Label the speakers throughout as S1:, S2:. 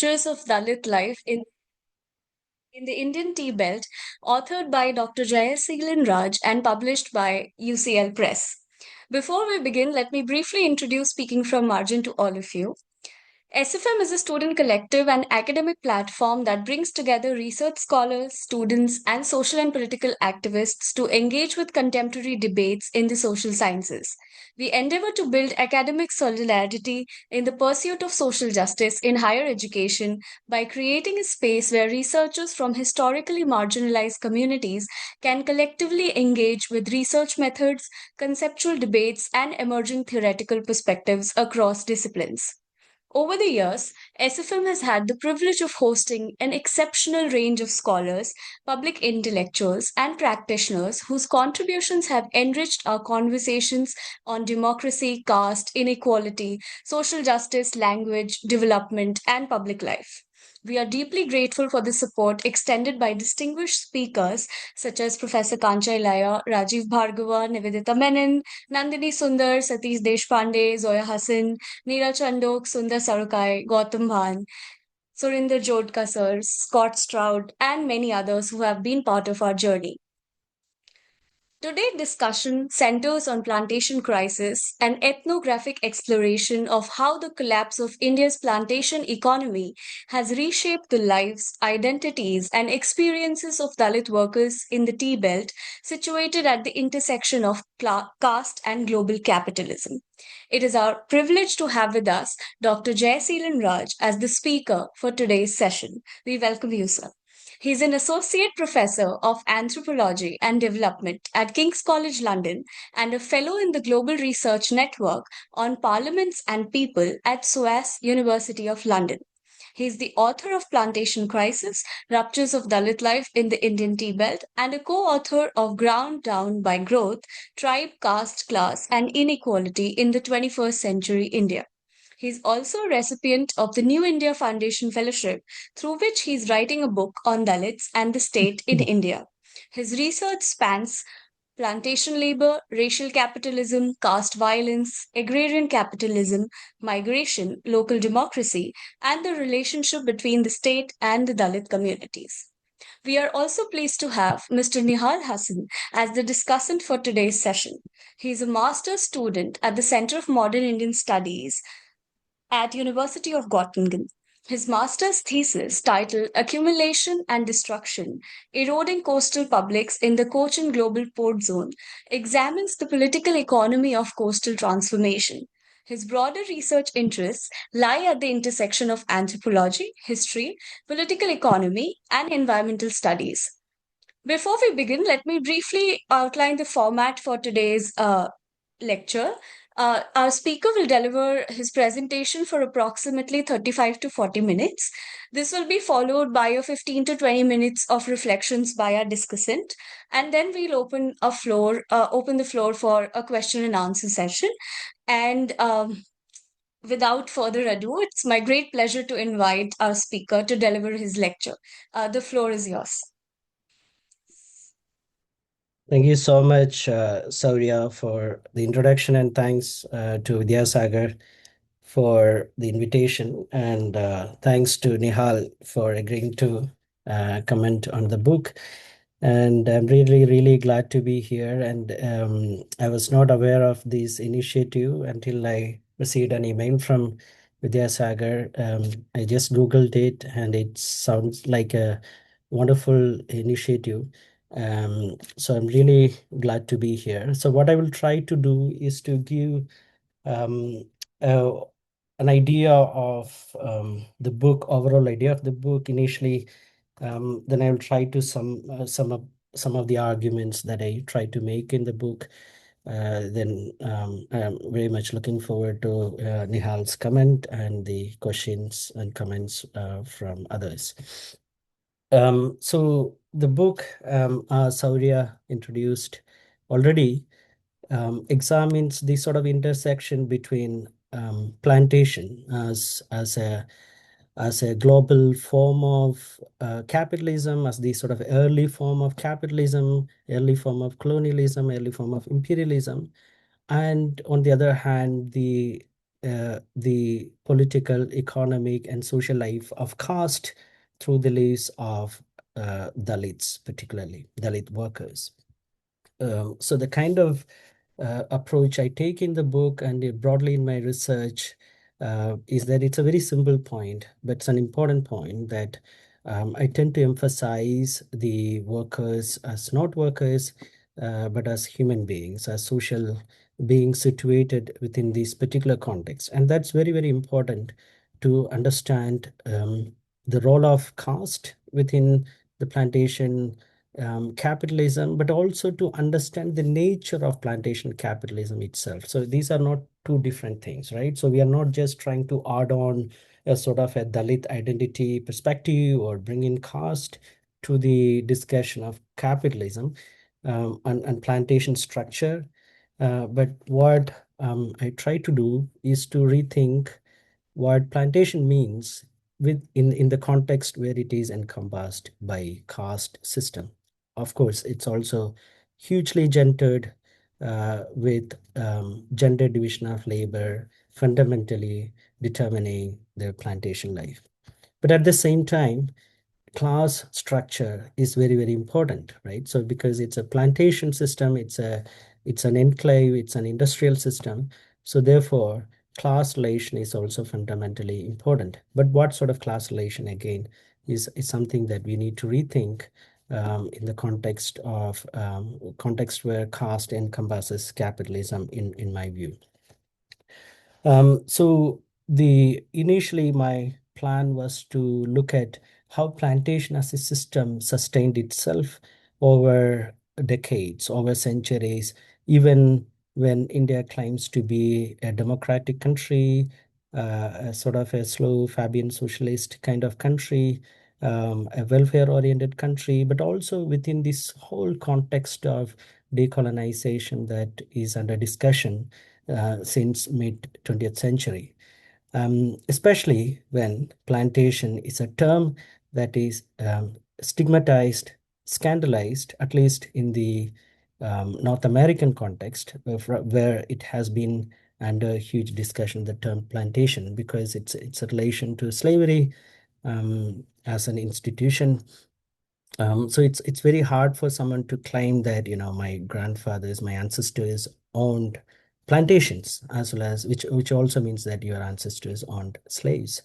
S1: Ruptures of Dalit Life in the Indian Tea Belt, authored by Dr. Jayaseelan Raj and published by UCL Press. Before we begin, let me briefly introduce speaking from margin to all of you. SFM is a student collective and academic platform that brings together research scholars, students, and social and political activists to engage with contemporary debates in the social sciences. We endeavor to build academic solidarity in the pursuit of social justice in higher education by creating a space where researchers from historically marginalized communities can collectively engage with research methods, conceptual debates, and emerging theoretical perspectives across disciplines. Over the years, SFM has had the privilege of hosting an exceptional range of scholars, public intellectuals, and practitioners whose contributions have enriched our conversations on democracy, caste, inequality, social justice, language, development, and public life. We are deeply grateful for the support extended by distinguished speakers such as Professor Kancha Ilaya, Rajiv Bhargava, Nivedita Menon, Nandini Sundar, Satish Deshpande, Zoya Hassan, Neera Chandok, Sundar Sarukai, Gautam Bhan, Surinder Jodhka sir, Scott Stroud, and many others who have been part of our journey. Today's discussion centers on plantation crisis, an ethnographic exploration of how the collapse of India's plantation economy has reshaped the lives, identities, and experiences of Dalit workers in the tea belt, situated at the intersection of caste and global capitalism. It is our privilege to have with us Dr. Jayaseelan Raj as the speaker for today's session. We welcome you, sir. He's an associate professor of anthropology and development at King's College London and a fellow in the Global Research Network on Parliaments and People at SOAS University of London. He is the author of Plantation Crisis, Ruptures of Dalit Life in the Indian Tea Belt, and a co-author of Ground Down by Growth, Tribe, Caste, Class, and Inequality in the 21st Century India. He is also a recipient of the New India Foundation Fellowship, through which he is writing a book on Dalits and the state in India. His research spans plantation labor, racial capitalism, caste violence, agrarian capitalism, migration, local democracy, and the relationship between the state and the Dalit communities. We are also pleased to have Mr. Nihal Hasan as the discussant for today's session. He is a master's student at the Center of Modern Indian Studies at University of Göttingen. His master's thesis, titled Accumulation and Destruction: Eroding Coastal Publics in the Cochin Global Port Zone, examines the political economy of coastal transformation. His broader research interests lie at the intersection of anthropology, history, political economy, and environmental studies. Before we begin, let me briefly outline the format for today's lecture. Our speaker will deliver his presentation for approximately 35 to 40 minutes. This will be followed by a 15 to 20 minutes of reflections by our discussant, and then we'll open the floor for a question and answer session. And without further ado, it's my great pleasure to invite our speaker to deliver his lecture. The floor is yours.
S2: Thank you so much, Saurya, for the introduction, and thanks to Vidyasagar for the invitation, and thanks to Nihal for agreeing to comment on the book. And I'm really, really glad to be here. And I was not aware of this initiative until I received an email from Vidyasagar. I just Googled it, and it sounds like a wonderful initiative. So I'm really glad to be here. So what I will try to do is to give um, uh, an idea of the book, overall idea of the book initially. Then I will try to some of the arguments that I try to make in the book. Then I'm very much looking forward to Nihal's comment and the questions and comments from others. So the book, Saurya introduced already, examines the sort of intersection between plantation as a global form of capitalism, as the sort of early form of capitalism, early form of colonialism, early form of imperialism, and on the other hand, the the political, economic, and social life of caste through the lives of Dalits, particularly Dalit workers. So the kind of approach I take in the book and broadly in my research is that it's a very simple point, but it's an important point that I tend to emphasize the workers as not workers, but as human beings, as social beings situated within this particular context. And that's very, very important to understand the role of caste within the plantation capitalism, but also to understand the nature of plantation capitalism itself. So these are not two different things, right? So we are not just trying to add on a sort of a Dalit identity perspective or bring in caste to the discussion of capitalism and plantation structure. But what I try to do is to rethink what plantation means in the context where it is encompassed by caste system. Of course, it's also hugely gendered with gender division of labor fundamentally determining their plantation life. But at the same time, class structure is very, very important, right? So because it's a plantation system, it's an enclave, it's an industrial system. So therefore class relation is also fundamentally important. But what sort of class relation again is something that we need to rethink in the context where caste encompasses capitalism in my view. So the initially my plan was to look at how plantation as a system sustained itself over decades, over centuries, even when India claims to be a democratic country, a sort of a slow Fabian socialist kind of country, a welfare-oriented country, but also within this whole context of decolonization that is under discussion since mid 20th century, especially when plantation is a term that is stigmatized, scandalized, at least in the North American context, where it has been under huge discussion, the term plantation, because it's a relation to slavery as an institution. So it's very hard for someone to claim that, my grandfathers, my ancestors owned plantations, as well as which also means that your ancestors owned slaves.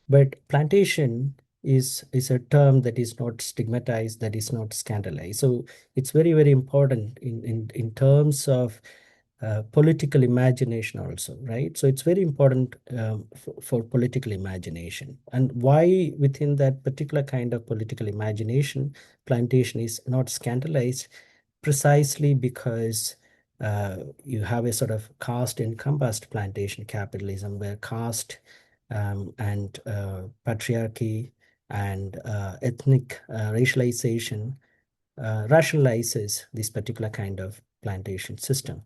S2: But plantation is a term that is not stigmatized, that is not scandalized. So it's very, very important in terms of political imagination also, right? So it's very important for political imagination. And why within that particular kind of political imagination, plantation is not scandalized, precisely because you have a sort of caste encompassed plantation capitalism where caste and patriarchy and ethnic racialization rationalizes this particular kind of plantation system.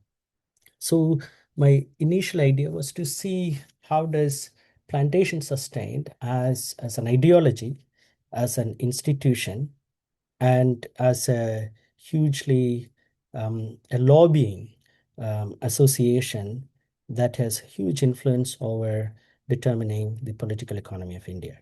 S2: So my initial idea was to see how does plantation sustained as an ideology, as an institution, and as a hugely a lobbying association that has huge influence over determining the political economy of India.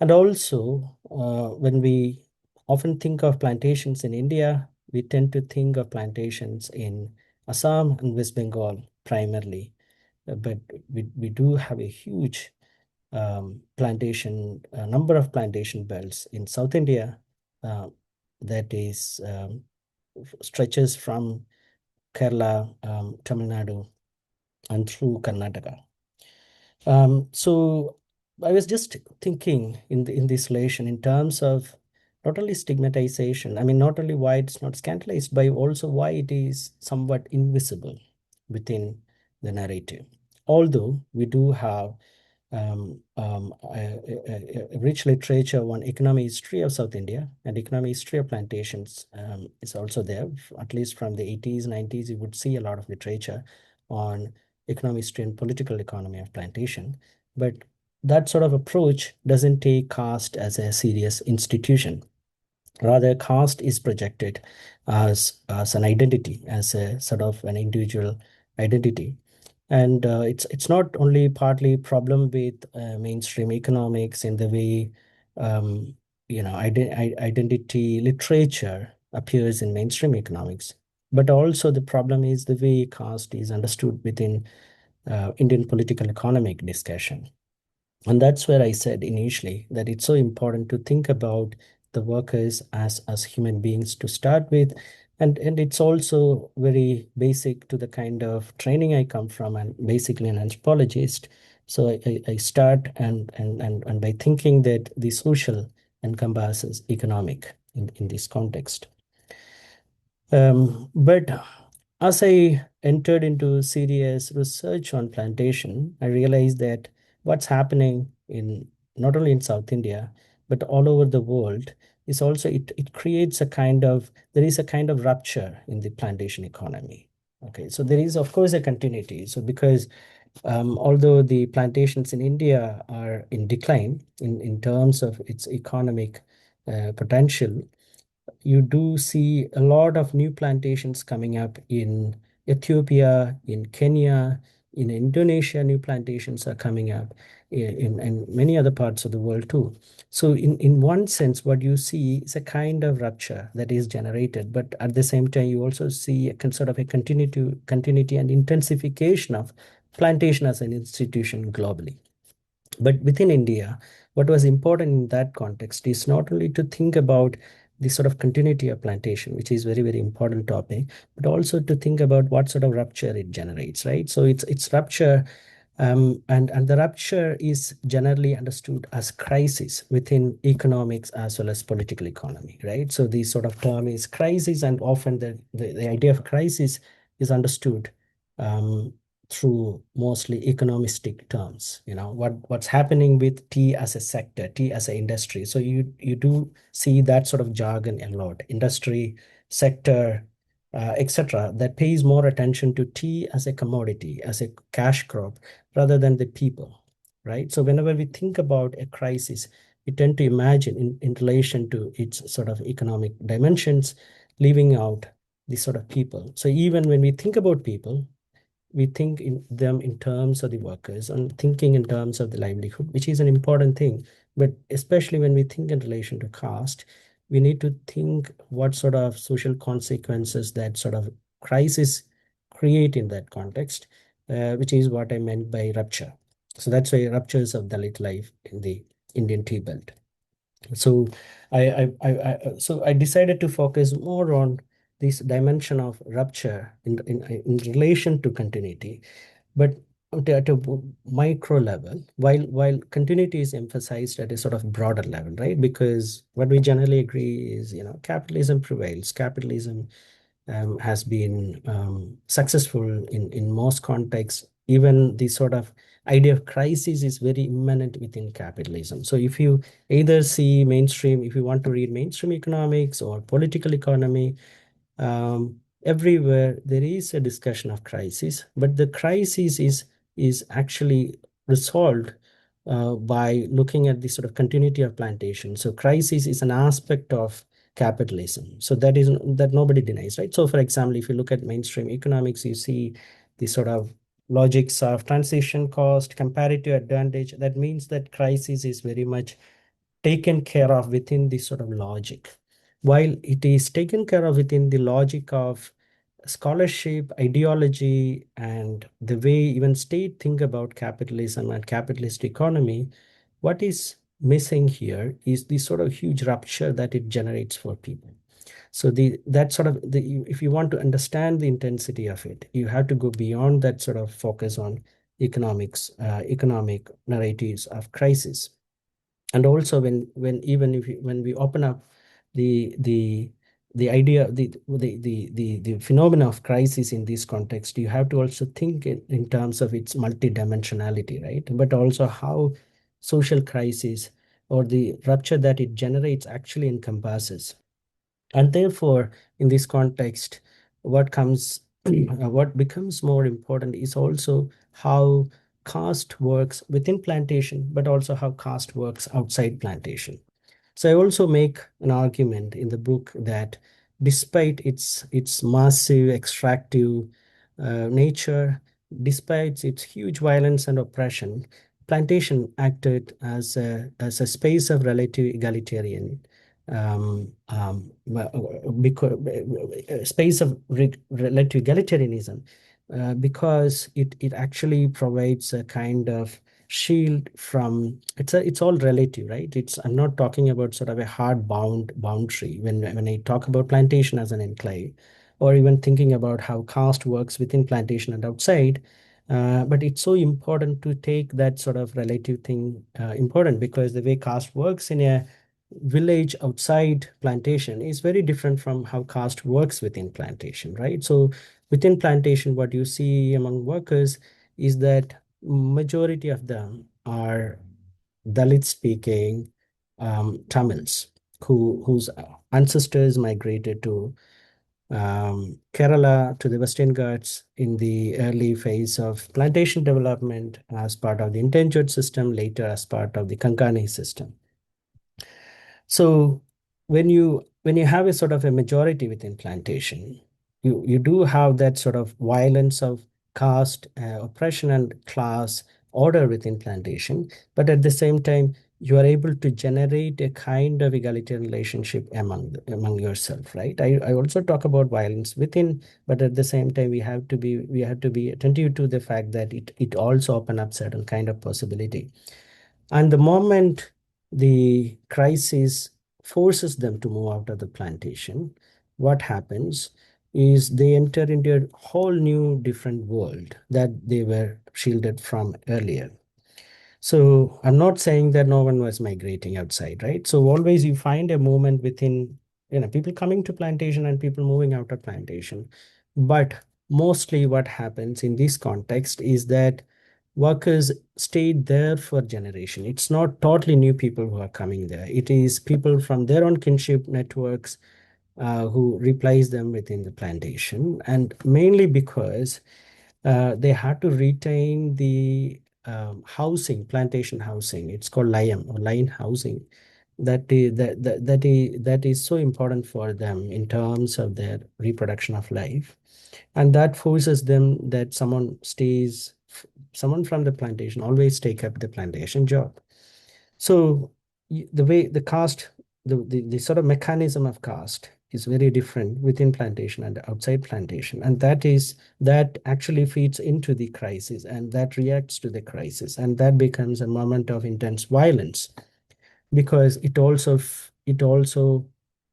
S2: And also, when we often think of plantations in India, we tend to think of plantations in Assam and West Bengal primarily. But we do have a huge number of plantation belts in South India uh, that is stretches from Kerala, Tamil Nadu, and through Karnataka. So I was just thinking in this relation in terms of not only stigmatization, I mean, not only why it's not scandalized, but also why it is somewhat invisible within the narrative. Although we do have a rich literature on economic history of South India and economic history of plantations is also there. At least from the 80s, 90s, you would see a lot of literature on economic history and political economy of plantation. But that sort of approach doesn't take caste as a serious institution. Rather, caste is projected as an identity, as a sort of an individual identity. And it's not only partly problem with mainstream economics in the way identity literature appears in mainstream economics, but also the problem is the way caste is understood within Indian political economic discussion. And that's where I said initially that it's so important to think about the workers as human beings to start with. And it's also very basic to the kind of training I come from, and basically an anthropologist. So I start and by thinking that the social encompasses economic in this context. But as I entered into serious research on plantation, I realized that what's happening in not only in South India, but all over the world is also it creates a kind of there is a kind of rupture in the plantation economy. Okay, so there is of course a continuity. So because although the plantations in India are in decline in terms of its economic potential, you do see a lot of new plantations coming up in Ethiopia, in Kenya, in Indonesia. New plantations are coming up in many other parts of the world too. So, in one sense, what you see is a kind of rupture that is generated, but at the same time, you also see sort of a continuity and intensification of plantation as an institution globally. But within India, what was important in that context is not only to think about the sort of continuity of plantation, which is very, very important topic, but also to think about what sort of rupture it generates, right? So it's rupture, and the rupture is generally understood as crisis within economics as well as political economy, right? So the sort of term is crisis, and often the idea of crisis is understood um, through mostly economistic terms. What's happening with tea as a sector, tea as an industry. So you do see that sort of jargon a lot: industry, sector, etc., that pays more attention to tea as a commodity, as a cash crop, rather than the people, right? So whenever we think about a crisis, we tend to imagine in relation to its sort of economic dimensions, leaving out the sort of people. So even when we think about people, we think in them in terms of the workers and thinking in terms of the livelihood, which is an important thing. But especially when we think in relation to caste, we need to think what sort of social consequences that sort of crisis create in that context, which is what I meant by rupture. So that's why ruptures of Dalit life in the Indian tea belt. So I decided to focus more on this dimension of rupture in relation to continuity, but at a micro level, while continuity is emphasized at a sort of broader level, right? Because what we generally agree is, capitalism prevails. Capitalism has been successful in most contexts. Even the sort of idea of crisis is very immanent within capitalism. So if you either see mainstream, if you want to read mainstream economics or political economy, everywhere there is a discussion of crisis, but the crisis is actually resolved by looking at the sort of continuity of plantation. So crisis is an aspect of capitalism. So that nobody denies, right? So for example, if you look at mainstream economics, you see the sort of logics of transition cost, comparative advantage. That means that crisis is very much taken care of within this sort of logic. While it is taken care of within the logic of scholarship, ideology, and the way even state think about capitalism and capitalist economy, what is missing here is the sort of huge rupture that it generates for people. So if you want to understand the intensity of it, you have to go beyond that sort of focus on economic narratives of crisis. And also when even if when we open up the the idea the phenomena of crisis in this context, you have to also think in terms of its multidimensionality, right? But also how social crisis or the rupture that it generates actually encompasses. And therefore, in this context, what becomes more important is also how caste works within plantation, but also how caste works outside plantation. So I also make an argument in the book that despite its massive extractive nature, despite its huge violence and oppression, plantation acted as a space of relative egalitarian because space of relative egalitarianism because it actually provides a kind of shield from it's all relative, right? It's I'm not talking about sort of a hard boundary when I talk about plantation as an enclave, or even thinking about how caste works within plantation and outside. But it's so important to take that sort of relative thing important, because the way caste works in a village outside plantation is very different from how caste works within plantation, right? So within plantation, what you see among workers is that majority of them are Dalit speaking Tamils whose ancestors migrated to Kerala, to the Western Ghats in the early phase of plantation development as part of the indentured system, later as part of the Konkani system. So when you have a sort of a majority within plantation, you do have that sort of violence of caste, oppression and class order within plantation, but at the same time you are able to generate a kind of egalitarian relationship among yourself, right? I also talk about violence within, but at the same time we have to be attentive to the fact that it also open up certain kind of possibility. And the moment the crisis forces them to move out of the plantation, what happens is they enter into a whole new different world that they were shielded from earlier. So I'm not saying that no one was migrating outside, right? So always you find a movement within, people coming to plantation and people moving out of plantation. But mostly what happens in this context is that workers stayed there for generation. It's not totally new people who are coming there. It is people from their own kinship networks who replace them within the plantation, and mainly because they had to retain the housing, plantation housing. It's called layam or line housing. That is so important for them in terms of their reproduction of life, and that forces them that someone from the plantation always take up the plantation job. So the way the caste, the sort of mechanism of caste is very different within plantation and outside plantation. And that actually feeds into the crisis, and that reacts to the crisis. And that becomes a moment of intense violence, because it also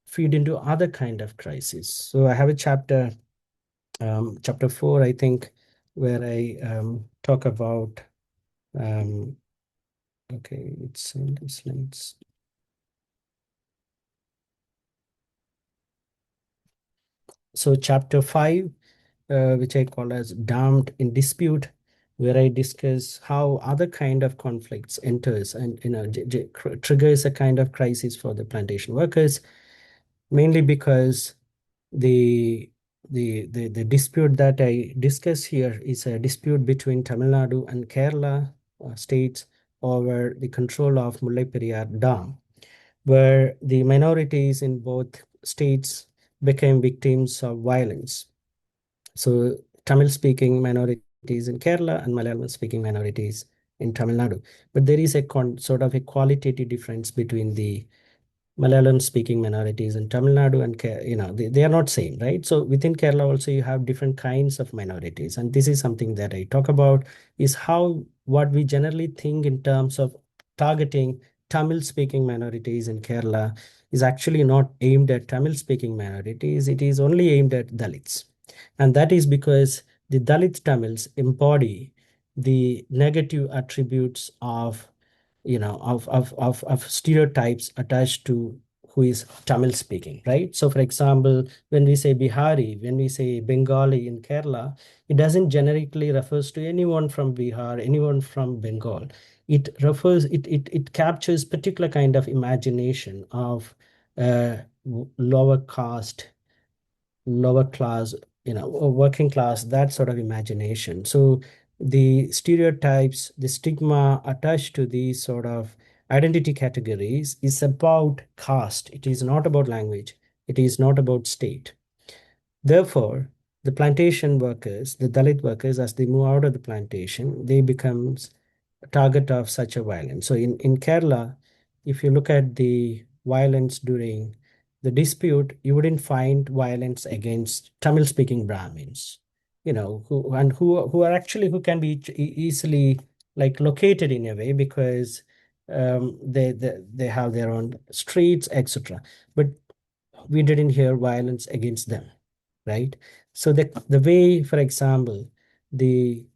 S2: feed into other kind of crisis. So I have a chapter 4, I think, where I talk about, um, okay, it's in the slides. So chapter 5, which I call as damned in dispute, where I discuss how other kind of conflicts enters and triggers a kind of crisis for the plantation workers, mainly because the the dispute that I discuss here is a dispute between Tamil Nadu and Kerala states over the control of Mullai Periyar Dam, where the minorities in both states became victims of violence. So Tamil speaking minorities in Kerala and Malayalam speaking minorities in Tamil Nadu. But there is a sort of a qualitative difference between the Malayalam speaking minorities in Tamil Nadu and they are not same, right? So within Kerala also you have different kinds of minorities, and this is something that I talk about, is how what we generally think in terms of targeting Tamil speaking minorities in Kerala is actually not aimed at Tamil speaking minorities. It is only aimed at Dalits, and that is because the Dalit Tamils embody the negative attributes of stereotypes attached to who is Tamil speaking, right? So, for example, when we say Bihari, when we say Bengali in Kerala, it doesn't generically refers to anyone from Bihar, anyone from Bengal. It captures particular kind of imagination of lower caste, lower class, or working class, that sort of imagination. So the stereotypes, the stigma attached to these sort of identity categories is about caste. It is not about language. It is not about state. Therefore, the plantation workers, the Dalit workers, as they move out of the plantation, they becomes a target of such a violence. So in Kerala, if you look at the violence during the dispute, you wouldn't find violence against Tamil-speaking Brahmins, who are actually who can be easily like located in a way because they have their own streets, etc. But we didn't hear violence against them, right? So the way, for example, the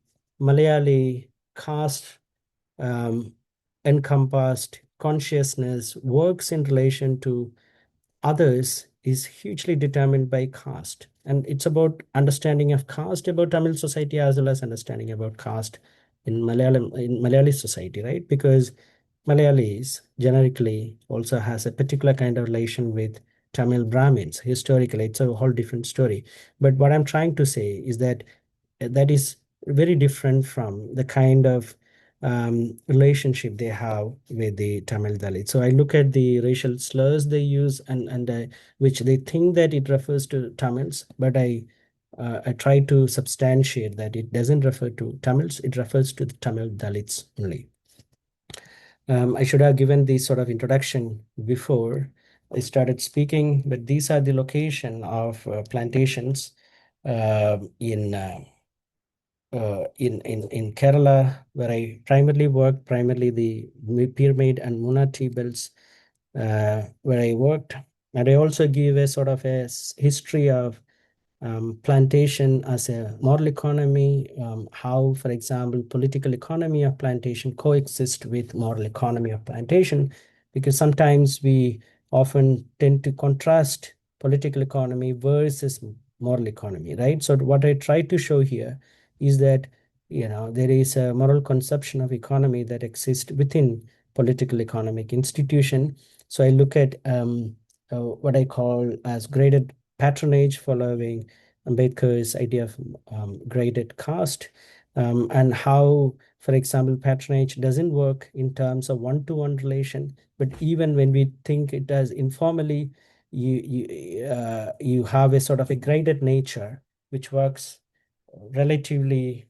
S2: Malayali caste um, encompassed consciousness works in relation to others is hugely determined by caste. And it's about understanding of caste about Tamil society as well as understanding about caste in Malayali society, right? Because Malayalis generically also has a particular kind of relation with Tamil Brahmins. Historically, it's a whole different story. But what I'm trying to say is that that is very different from the kind of relationship they have with the Tamil Dalit. So I look at the racial slurs they use and which they think that it refers to Tamils, but I try to substantiate that it doesn't refer to Tamils, it refers to the Tamil Dalits only. I should have given this sort of introduction before I started speaking, but these are the location of plantations in in Kerala, where I primarily worked, primarily the pyramid and Muna tea belts, where I worked. And I also give a sort of a history of plantation as a model economy, how, for example, political economy of plantation coexist with model economy of plantation, because sometimes we often tend to contrast political economy versus model economy, right? So what I try to show here is that there is a moral conception of economy that exists within political economic institution. So I look at what I call as graded patronage following Ambedkar's idea of graded caste, and how, for example, patronage doesn't work in terms of one-to-one relation, but even when we think it does informally, you have a sort of a graded nature which works relatively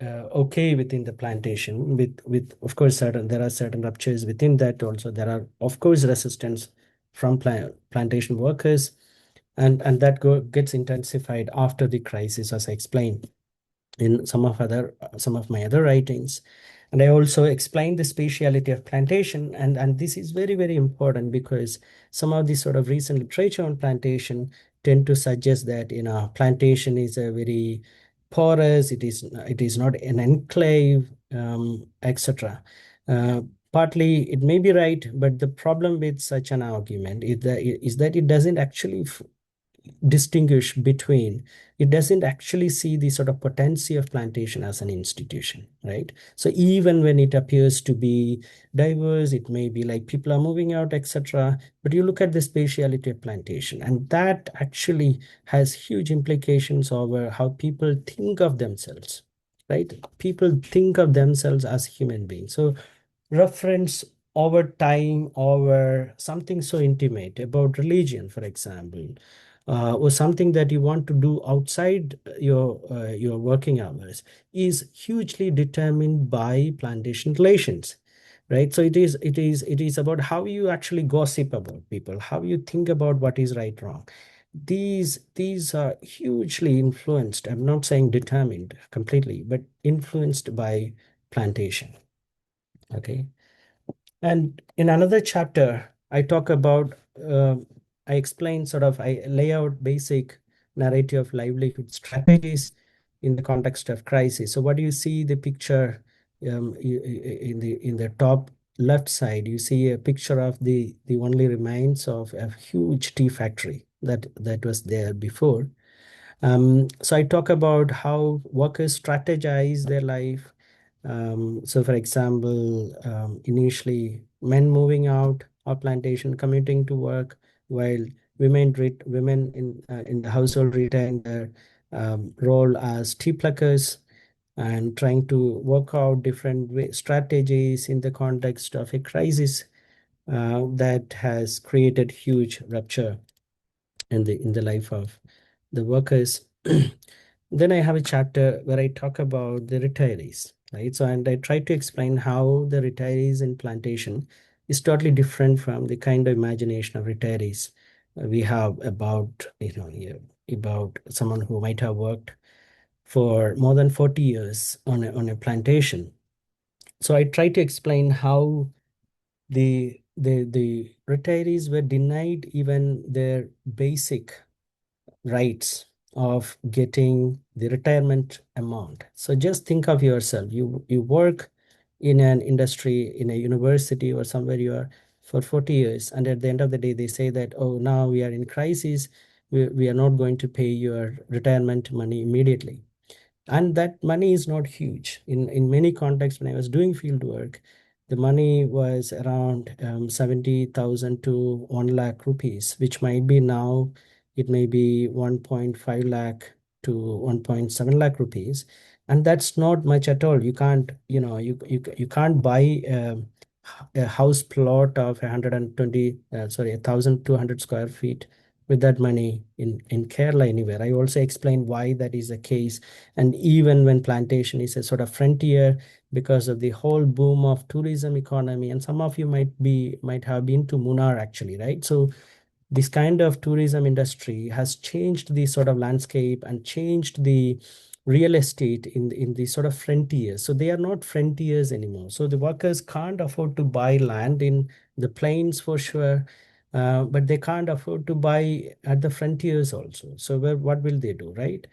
S2: okay within the plantation. With of course there are certain ruptures within that. Also, there are of course resistance from plantation workers, and that gets intensified after the crisis, as I explained in some of my other writings. And I also explain the speciality of plantation, and this is very, very important because some of the sort of recent literature on plantation tend to suggest that plantation is a very porous, it is not an enclave, etc. Partly it may be right, but the problem with such an argument is that it doesn't actually distinguish between, it doesn't actually see the sort of potency of plantation as an institution, right? So even when it appears to be diverse, it may be like people are moving out, etc., but you look at the spatiality of plantation, and that actually has huge implications over how people think of themselves, right? People think of themselves as human beings. So reference over time over something so intimate about religion, for example, or something that you want to do outside your working hours, is hugely determined by plantation relations, right? So it is about how you actually gossip about people, how you think about what is right, wrong. These are hugely influenced, I'm not saying determined completely, but influenced by plantation. Okay. And in another chapter, I talk about, I explain sort of, I lay out basic narrative of livelihood strategies in the context of crisis. So what do you see the picture in the top left side? You see a picture of the only remains of a huge tea factory that was there before. So I talk about how workers strategize their life. So, for example, initially men moving out of plantation, commuting to work, while women in the household retain their role as tea pluckers and trying to work out different strategies in the context of a crisis that has created huge rupture in the life of the workers. Then I have a chapter where I talk about the retirees, right? So, and I try to explain how the retirees in plantation is totally different from the kind of imagination of retirees we have about, yeah, about someone who might have worked for more than 40 years on a plantation. So I try to explain how the retirees were denied even their basic rights of getting the retirement amount. So just think of yourself. You work in an industry, in a university or somewhere you are for 40 years, and at the end of the day, they say that, oh, now we are in crisis. We are not going to pay your retirement money immediately, and that money is not huge in many contexts. When I was doing field work, the money was around 70,000 to 1 lakh rupees, which might be now, it may be 1.5 lakh to 1.7 lakh rupees, and that's not much at all. You can't, you can't buy a house plot of 120 sorry 1,200 square feet with that money in Kerala anywhere. I also explained why that is the case. And even when plantation is a sort of frontier, because of the whole boom of tourism economy, and some of you might have been to Munnar actually, right? So this kind of tourism industry has changed the sort of landscape and changed the real estate in the sort of frontiers. So they are not frontiers anymore. So the workers can't afford to buy land in the plains for sure, but they can't afford to buy at the frontiers also. So what will they do, right?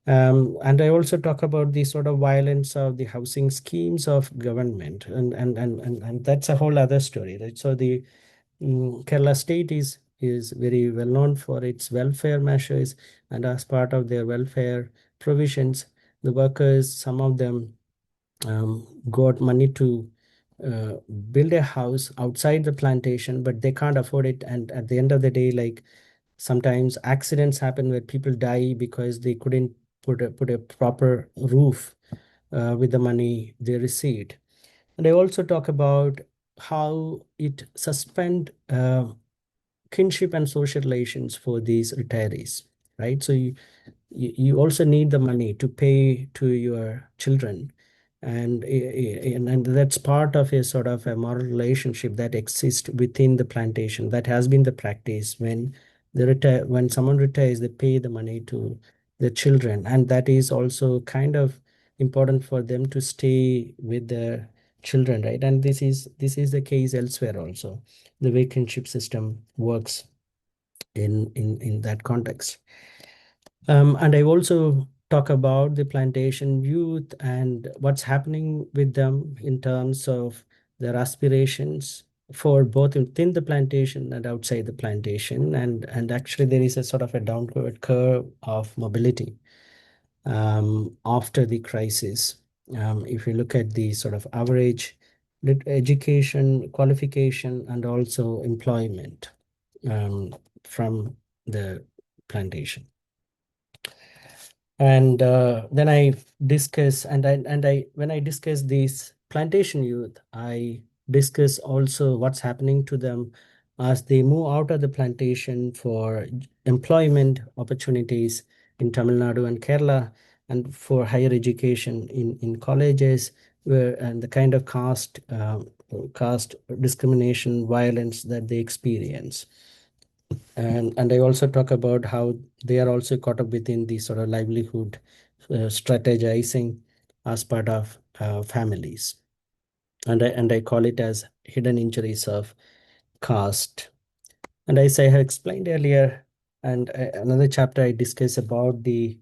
S2: And I also talk about the sort of violence of the housing schemes of government, and that's a whole other story, right? So the Kerala state is very well known for its welfare measures, and as part of their welfare provisions, the workers, some of them got money to uh, build a house outside the plantation, but they can't afford it. And at the end of the day, like sometimes accidents happen where people die because they couldn't put a proper roof with the money they received. And I also talk about how it suspend kinship and social relations for these retirees, right? So you also need the money to pay to your children, and that's part of a sort of a moral relationship that exists within the plantation. That has been the practice. When someone retires, they pay the money to the children, and that is also kind of important for them to stay with their children, right? And this is the case elsewhere also, the way kinship system works in that context. And I also talk about the plantation youth and what's happening with them in terms of their aspirations for both within the plantation and outside the plantation. And actually, there is a sort of a downward curve of mobility after the crisis. If you look at the sort of average education, qualification, and also employment from the plantation. And then I discuss and I when I discuss these plantation youth, I discuss also what's happening to them as they move out of the plantation for employment opportunities in Tamil Nadu and Kerala, and for higher education in colleges, where and the kind of caste discrimination violence that they experience. And I also talk about how they are also caught up within the sort of livelihood strategizing as part of families. And I call it as hidden injuries of caste. And as I have explained earlier, and another chapter I discuss about the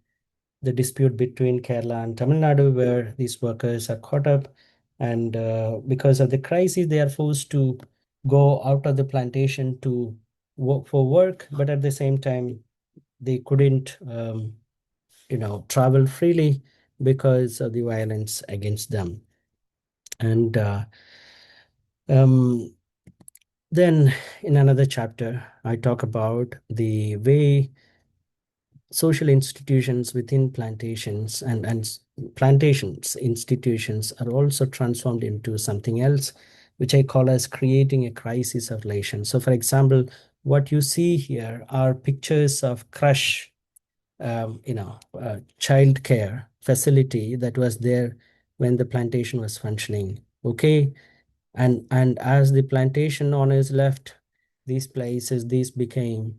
S2: dispute between Kerala and Tamil Nadu, where these workers are caught up, and because of the crisis, they are forced to go out of the plantation to work for work, but at the same time, they couldn't, travel freely because of the violence against them. And um, then in another chapter, I talk about the way social institutions within plantations and plantations institutions are also transformed into something else, which I call as creating a crisis of relations. So for example, what you see here are pictures of crush child care facility that was there when the plantation was functioning. Okay, and as the plantation owners left these places, these became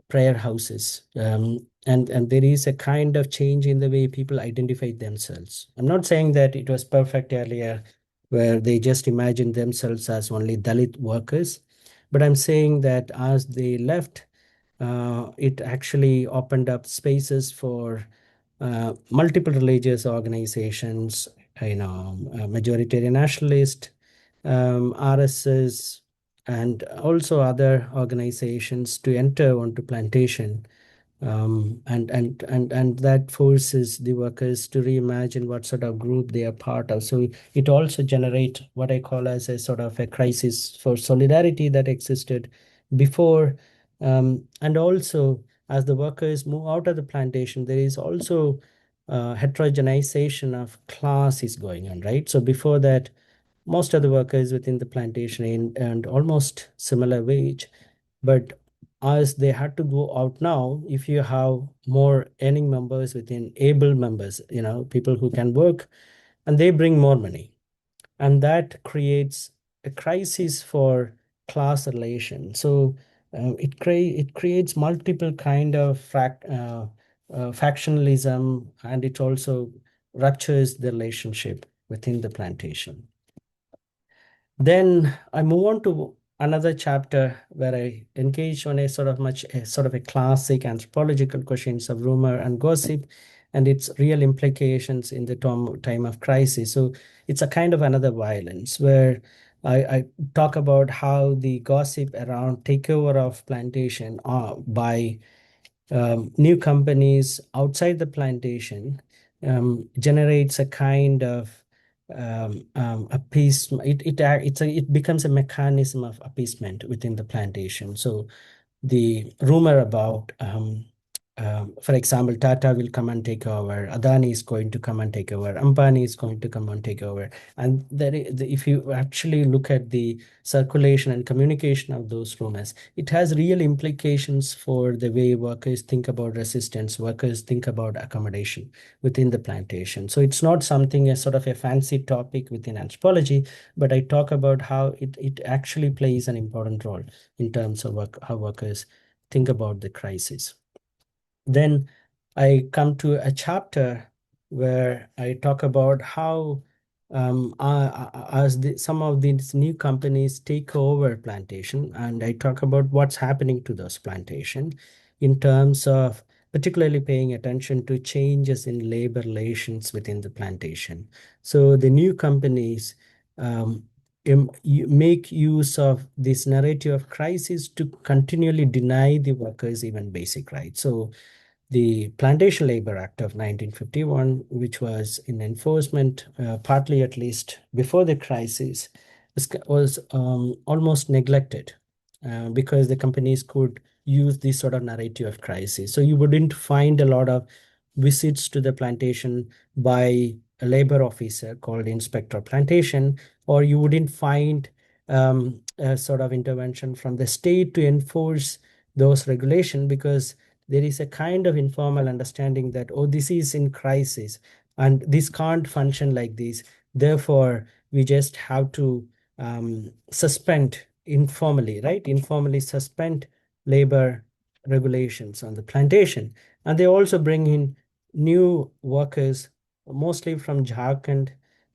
S2: prayer houses. And there is a kind of change in the way people identify themselves. I'm not saying that it was perfect earlier, where they just imagined themselves as only Dalit workers, but I'm saying that as they left, it actually opened up spaces for multiple religious organizations, majoritarian nationalist, RSS, and also other organizations to enter onto plantation, and that forces the workers to reimagine what sort of group they are part of. So it also generate what I call as a sort of a crisis for solidarity that existed before, and also as the workers move out of the plantation, there is also heterogenization of class is going on, right? So before that, most of the workers within the plantation earned almost similar wage, but as they had to go out now, if you have more earning members within able members, people who can work, and they bring more money, and that creates a crisis for class relation. So it creates multiple kind of factionalism, and it also ruptures the relationship within the plantation. Then I move on to another chapter where I engage on a sort of a classic anthropological questions of rumor and gossip and its real implications in the time of crisis. So it's a kind of another violence where I talk about how the gossip around takeover of plantation by new companies outside the plantation generates a kind of appeasement. It becomes a mechanism of appeasement within the plantation. So the rumor about, for example, Tata will come and take over, Adani is going to come and take over, Ambani is going to come and take over. And if you actually look at the circulation and communication of those rumors, it has real implications for the way workers think about resistance, workers think about accommodation within the plantation. So it's not something a sort of a fancy topic within anthropology, but I talk about how it actually plays an important role in terms of how workers think about the crisis. Then I come to a chapter where I talk about how some of these new companies take over plantation, and I talk about what's happening to those plantation in terms of particularly paying attention to changes in labor relations within the plantation. So the new companies make use of this narrative of crisis to continually deny the workers even basic rights. So the Plantation Labor Act of 1951, which was in enforcement, partly at least before the crisis, was almost neglected because the companies could use this sort of narrative of crisis. So you wouldn't find a lot of visits to the plantation by a labor officer called inspector of plantation, or you wouldn't find a sort of intervention from the state to enforce those regulations, because there is a kind of informal understanding that, oh, this is in crisis and this can't function like this. Therefore, we just have to suspend informally, right? Informally suspend labor regulations on the plantation. And they also bring in new workers, mostly from Jharkhand,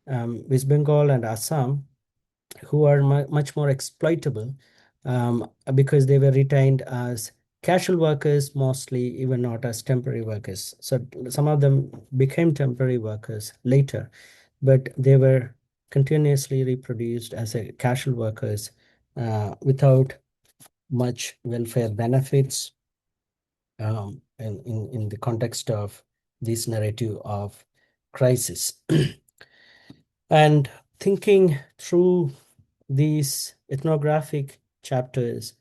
S2: West Bengal, and Assam, who are much more exploitable because they were retained as casual workers, mostly even not as temporary workers. So some of them became temporary workers later, but they were continuously reproduced as a casual workers without much welfare benefits in the context of this narrative of crisis. And thinking through these ethnographic chapters,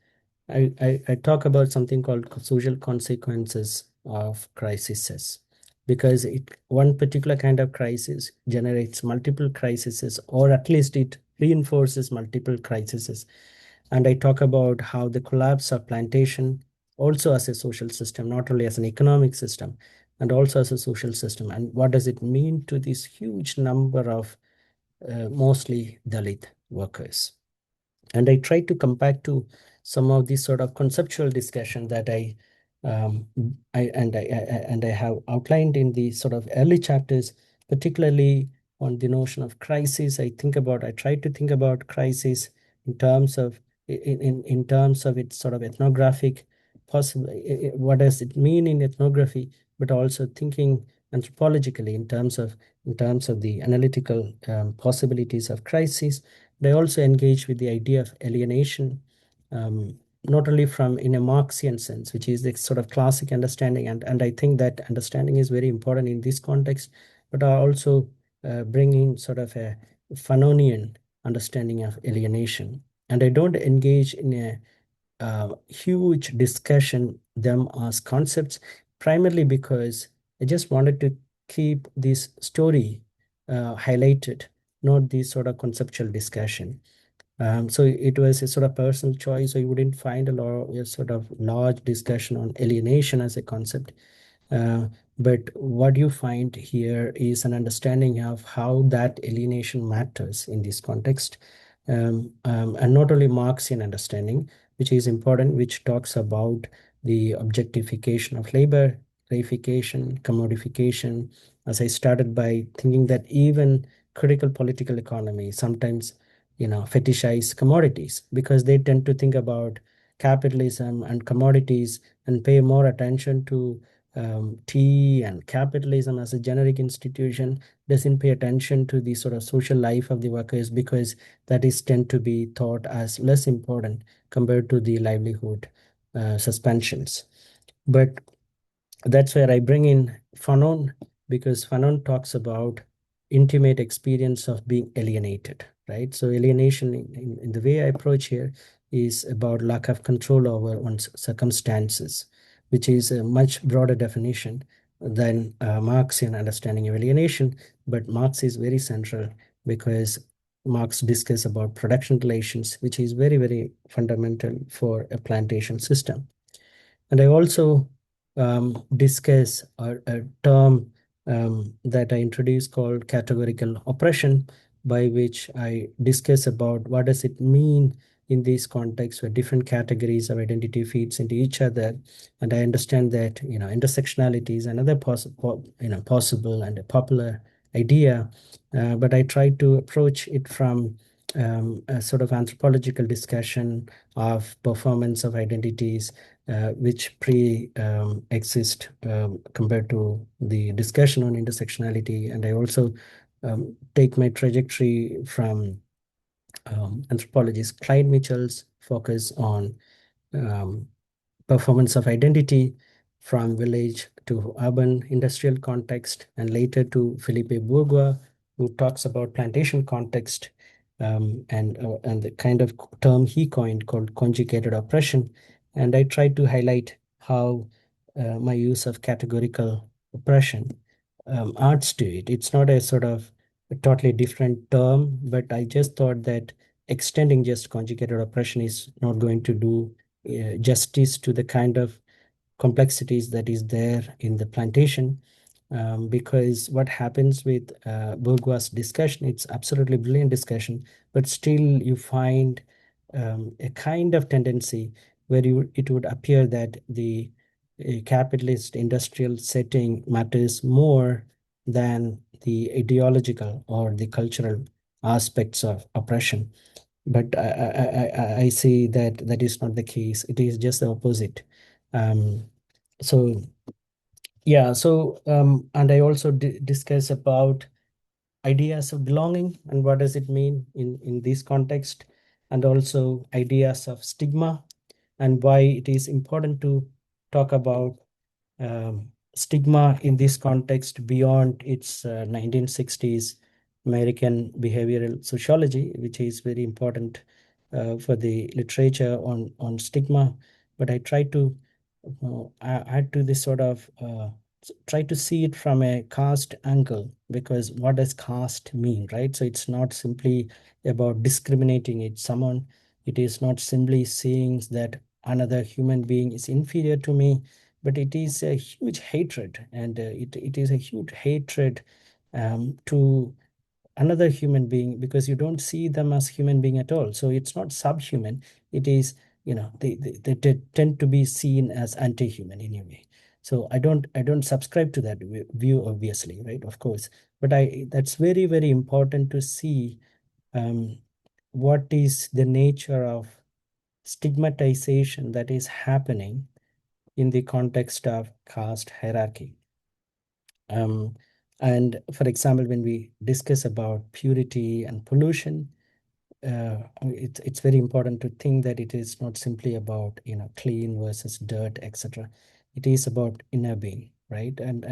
S2: I talk about something called social consequences of crises, because one particular kind of crisis generates multiple crises, or at least it reinforces multiple crises. And I talk about how the collapse of plantation also as a social system, not only as an economic system, and also as a social system. And what does it mean to this huge number of mostly Dalit workers? And I try to come back to some of these sort of conceptual discussion that um, I have outlined in the sort of early chapters, particularly on the notion of crisis. I try to think about crisis in terms of in terms of its sort of ethnographic possible. What does it mean in ethnography, but also thinking anthropologically in terms of the analytical possibilities of crisis. They also engage with the idea of alienation, not only from in a Marxian sense, which is the sort of classic understanding, and I think that understanding is very important in this context, but are also bringing sort of a Fanonian understanding of alienation. And I don't engage in a huge discussion them as concepts, primarily because I just wanted to keep this story highlighted, not this sort of conceptual discussion. So it was a sort of personal choice. So you wouldn't find a sort of large discussion on alienation as a concept. Uh, but what you find here is an understanding of how that alienation matters in this context, and not only Marxian understanding, which is important, which talks about the objectification of labor, reification, commodification. As I started by thinking that even critical political economy sometimes, fetishize commodities because they tend to think about capitalism and commodities and pay more attention to tea and capitalism as a generic institution, doesn't pay attention to the sort of social life of the workers because that is tend to be thought as less important compared to the livelihood suspensions. But that's where I bring in Fanon, because Fanon talks about intimate experience of being alienated, right? So alienation in the way I approach here is about lack of control over one's circumstances, which is a much broader definition than Marxian understanding of alienation. But Marx is very central because Marx discusses about production relations, which is very, very fundamental for a plantation system. And I also discuss a term that I introduced called categorical oppression, by which I discuss about what does it mean in this context where different categories of identity feeds into each other. And I understand that intersectionality is another possible and a popular idea, but I try to approach it from a sort of anthropological discussion of performance of identities which exist compared to the discussion on intersectionality. And I also take my trajectory from anthropologist Clyde Mitchell's focus on um, performance of identity from village to urban industrial context, and later to Philippe Bourgois, who talks about plantation context, and the kind of term he coined called conjugated oppression. And I tried to highlight how my use of categorical oppression adds to it. It's not a sort of a totally different term, but I just thought that extending just conjugated oppression is not going to do justice to the kind of complexities that is there in the plantation. Because what happens with Bourgois' discussion, it's absolutely brilliant discussion, but still you find a kind of tendency where it would appear that the capitalist industrial setting matters more than the ideological or the cultural aspects of oppression. But I see that that is not the case. It is just the opposite. Um, so yeah, so and I also discuss about ideas of belonging and what does it mean in this context, and also ideas of stigma and why it is important to talk about stigma in this context beyond its 1960s American behavioral sociology, which is very important for the literature on stigma. But I try to add to this sort of try to see it from a caste angle, because what does caste mean, right? So it's not simply about discriminating it someone. It is not simply saying that another human being is inferior to me, but it is a huge hatred, and it is a huge hatred to another human being, because you don't see them as human being at all. So it's not subhuman. It is, they tend to be seen as anti-human in a way. So I don't subscribe to that view, obviously, right? Of course. But I that's very, very important to see um, what is the nature of stigmatization that is happening in the context of caste hierarchy. Um, and for example, when we discuss about purity and pollution, it's very important to think that it is not simply about clean versus dirt, etc. It is about inner being, right? And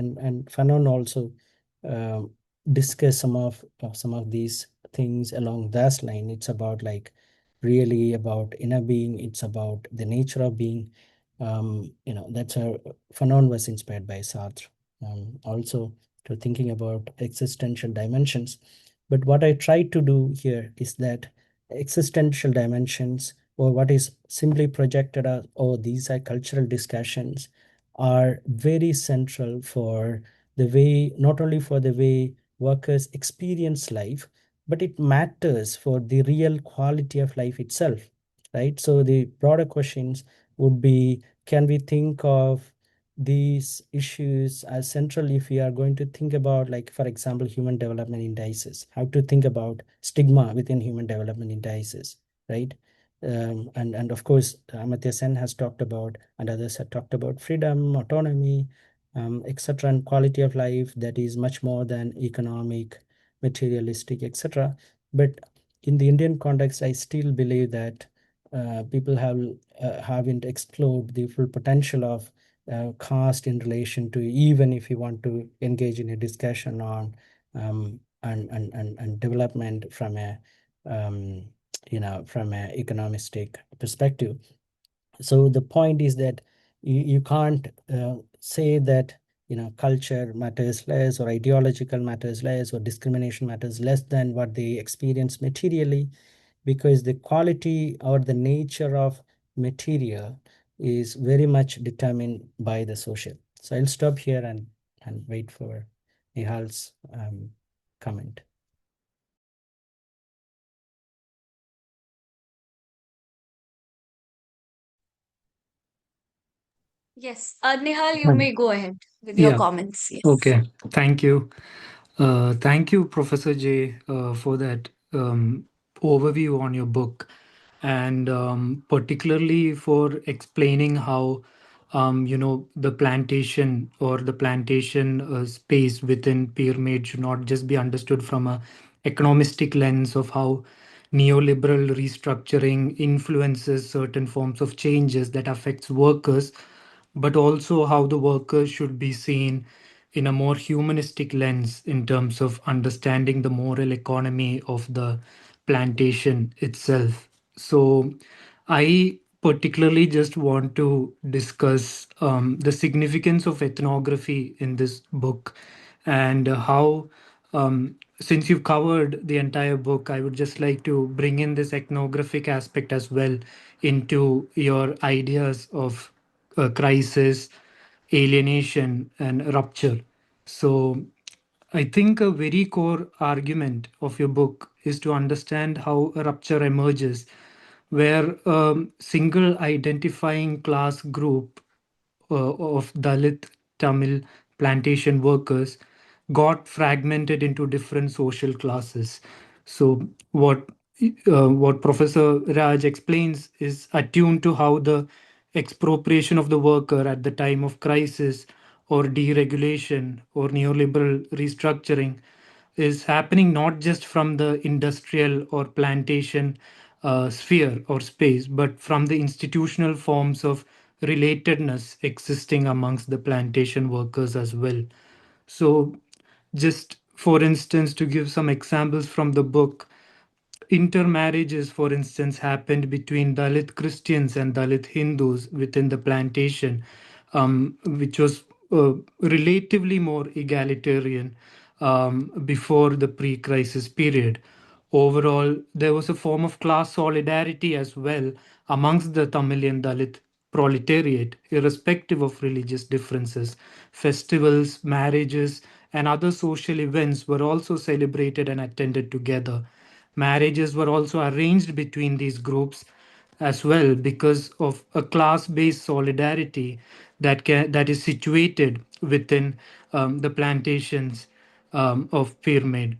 S2: Fanon also um, discuss some of these things along that line. It's about like really about inner being. It's about the nature of being. That's a Fanon was inspired by Sartre. Also to thinking about existential dimensions. But what I try to do here is that existential dimensions, or what is simply projected as, oh, these are cultural discussions, are very central for the way, not only for the way workers experience life, but it matters for the real quality of life itself, right? So the broader questions would be, can we think of these issues as central if we are going to think about, like, for example, human development indices, how to think about stigma within human development indices, right? And of course, Amartya Sen has talked about, and others have talked about freedom, autonomy, etc., and quality of life that is much more than economic, materialistic, etc. But in the Indian context, I still believe that people haven't explored the full potential of caste in relation to, even if you want to engage in a discussion on and development from a um, from an economistic perspective. So the point is that you can't say that culture matters less, or ideological matters less, or discrimination matters less than what they experience materially, because the quality or the nature of material is very much determined by the social. So I'll stop here and wait for Nihal's comment.
S1: Yes. Nihal, you
S3: Um,
S1: may go ahead with your
S3: Yeah,
S1: comments. Yes.
S3: okay. Thank you. Thank you, Professor J, for that overview on your book, and particularly for explaining how, the plantation or the plantation space within pyramid should not just be understood from a economistic lens of how neoliberal restructuring influences certain forms of changes that affects workers, but also how the workers should be seen in a more humanistic lens in terms of understanding the moral economy of the plantation itself. So, I particularly just want to discuss the significance of ethnography in this book, and how, since you've covered the entire book, I would just like to bring in this ethnographic aspect as well into your ideas of crisis, alienation, and rupture. So, I think a very core argument of your book is to understand how a rupture emerges, where a single identifying class group of Dalit Tamil plantation workers got fragmented into different social classes. So what Professor Raj explains is attuned to how the expropriation of the worker at the time of crisis or deregulation or neoliberal restructuring is happening not just from the industrial or plantation sphere or space, but from the institutional forms of relatedness existing amongst the plantation workers as well. So, just for instance, to give some examples from the book, intermarriages, for instance, happened between Dalit Christians and Dalit Hindus within the plantation, which was relatively more egalitarian before the pre crisis period. Overall, there was a form of class solidarity as well amongst the Tamilian Dalit proletariat, irrespective of religious differences. Festivals, marriages, and other social events were also celebrated and attended together. Marriages were also arranged between these groups as well because of a class-based solidarity that is situated within the plantations of Pyramid.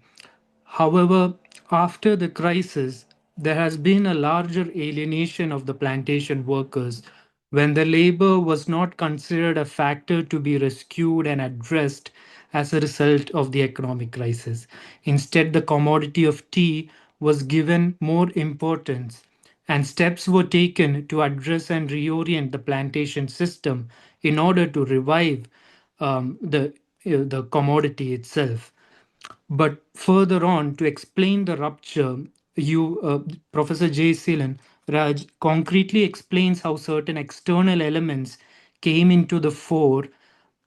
S3: However, after the crisis, there has been a larger alienation of the plantation workers when the labor was not considered a factor to be rescued and addressed as a result of the economic crisis. Instead, the commodity of tea was given more importance, and steps were taken to address and reorient the plantation system in order to revive the commodity itself. But further on, to explain the rupture, Professor Jayaseelan Raj concretely explains how certain external elements came into the fore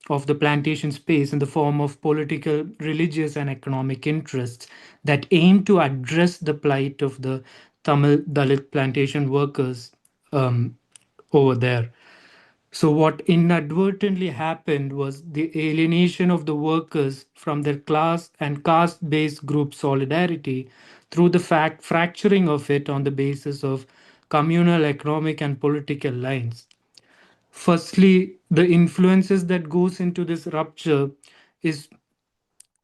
S3: of the plantation space in the form of political, religious, and economic interests that aim to address the plight of the Tamil Dalit plantation workers um, over there. So, what inadvertently happened was the alienation of the workers from their class and caste based group solidarity through the fact fracturing of it on the basis of communal, economic, and political lines. Firstly, the influences that goes into this rupture is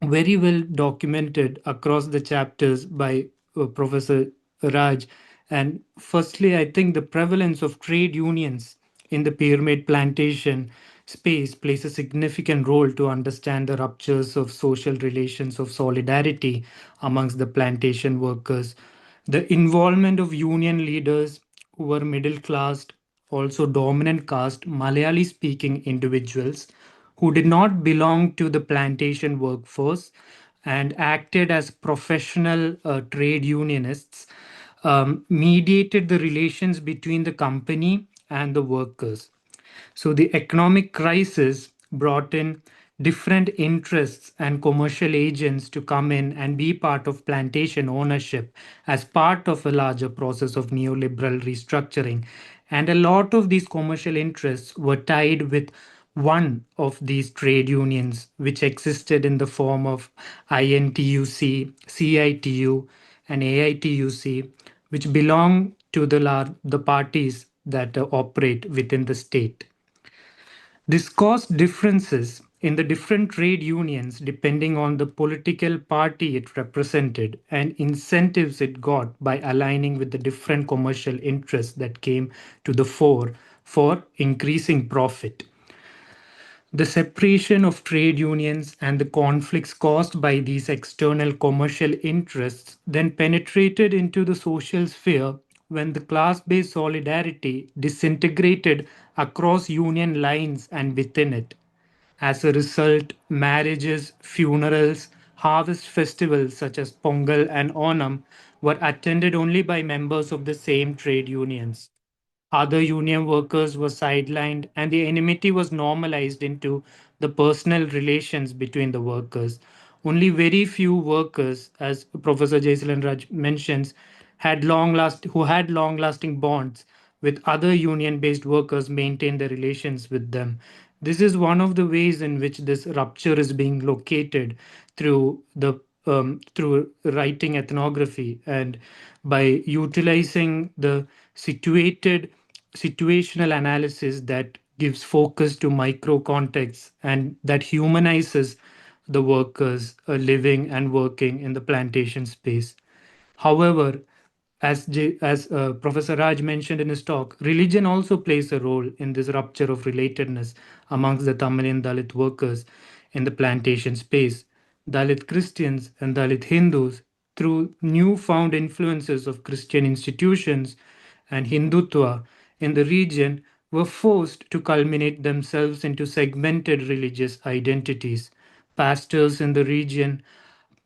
S3: very well documented across the chapters by Professor Raj. And firstly, I think the prevalence of trade unions in the pyramid plantation space plays a significant role to understand the ruptures of social relations of solidarity amongst the plantation workers. The involvement of union leaders who were middle class, also dominant caste, Malayali speaking individuals who did not belong to the plantation workforce and acted as professional trade unionists, mediated the relations between the company and the workers. So the economic crisis brought in different interests and commercial agents to come in and be part of plantation ownership as part of a larger process of neoliberal restructuring. And a lot of these commercial interests were tied with one of these trade unions, which existed in the form of INTUC, CITU, and AITUC, which belong to the parties that operate within the state. This caused differences in the different trade unions depending on the political party it represented and incentives it got by aligning with the different commercial interests that came to the fore for increasing profit. The separation of trade unions and the conflicts caused by these external commercial interests then penetrated into the social sphere when the class based solidarity disintegrated across union lines and within it. As a result, marriages, funerals, harvest festivals such as Pongal and Onam were attended only by members of the same trade unions. Other union workers were sidelined, and the enmity was normalized into the personal relations between the workers. Only very few workers, as Professor Jayaseelan Raj mentions, who had long-lasting bonds with other union-based workers maintained their relations with them. This is one of the ways in which this rupture is being located through the through writing ethnography and by utilizing the situational analysis that gives focus to micro contexts and that humanizes the workers living and working in the plantation space. However, as Professor Raj mentioned in his talk, religion also plays a role in this rupture of relatedness amongst the Tamilian Dalit workers in the plantation space. Dalit Christians and Dalit Hindus, through newfound influences of Christian institutions and Hindutva in the region, were forced to culminate themselves into segmented religious identities. Pastors in the region